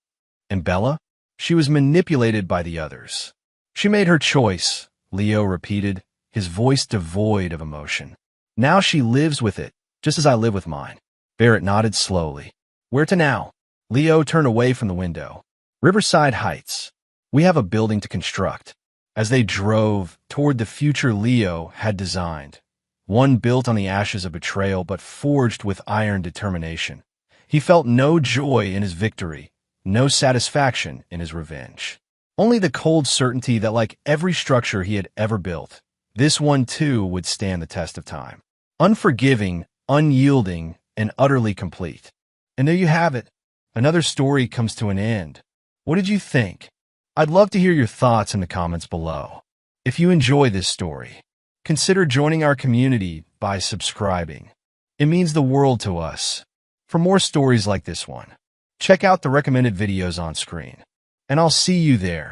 Speaker 1: And Bella? She was manipulated by the others. She made her choice, Leo repeated, his voice devoid of emotion. Now she lives with it, just as I live with mine. Barrett nodded slowly. Where to now? Leo turned away from the window. Riverside Heights. We have a building to construct. As they drove toward the future Leo had designed, one built on the ashes of betrayal but forged with iron determination. He felt no joy in his victory, no satisfaction in his revenge. Only the cold certainty that, like every structure he had ever built, this one too would stand the test of time. Unforgiving, unyielding, and utterly complete. And there you have it. Another story comes to an end. What did you think? I'd love to hear your thoughts in the comments below. If you enjoy this story, consider joining our community by subscribing. It means the world to us. For more stories like this one, check out the recommended videos on screen. And I'll see you there.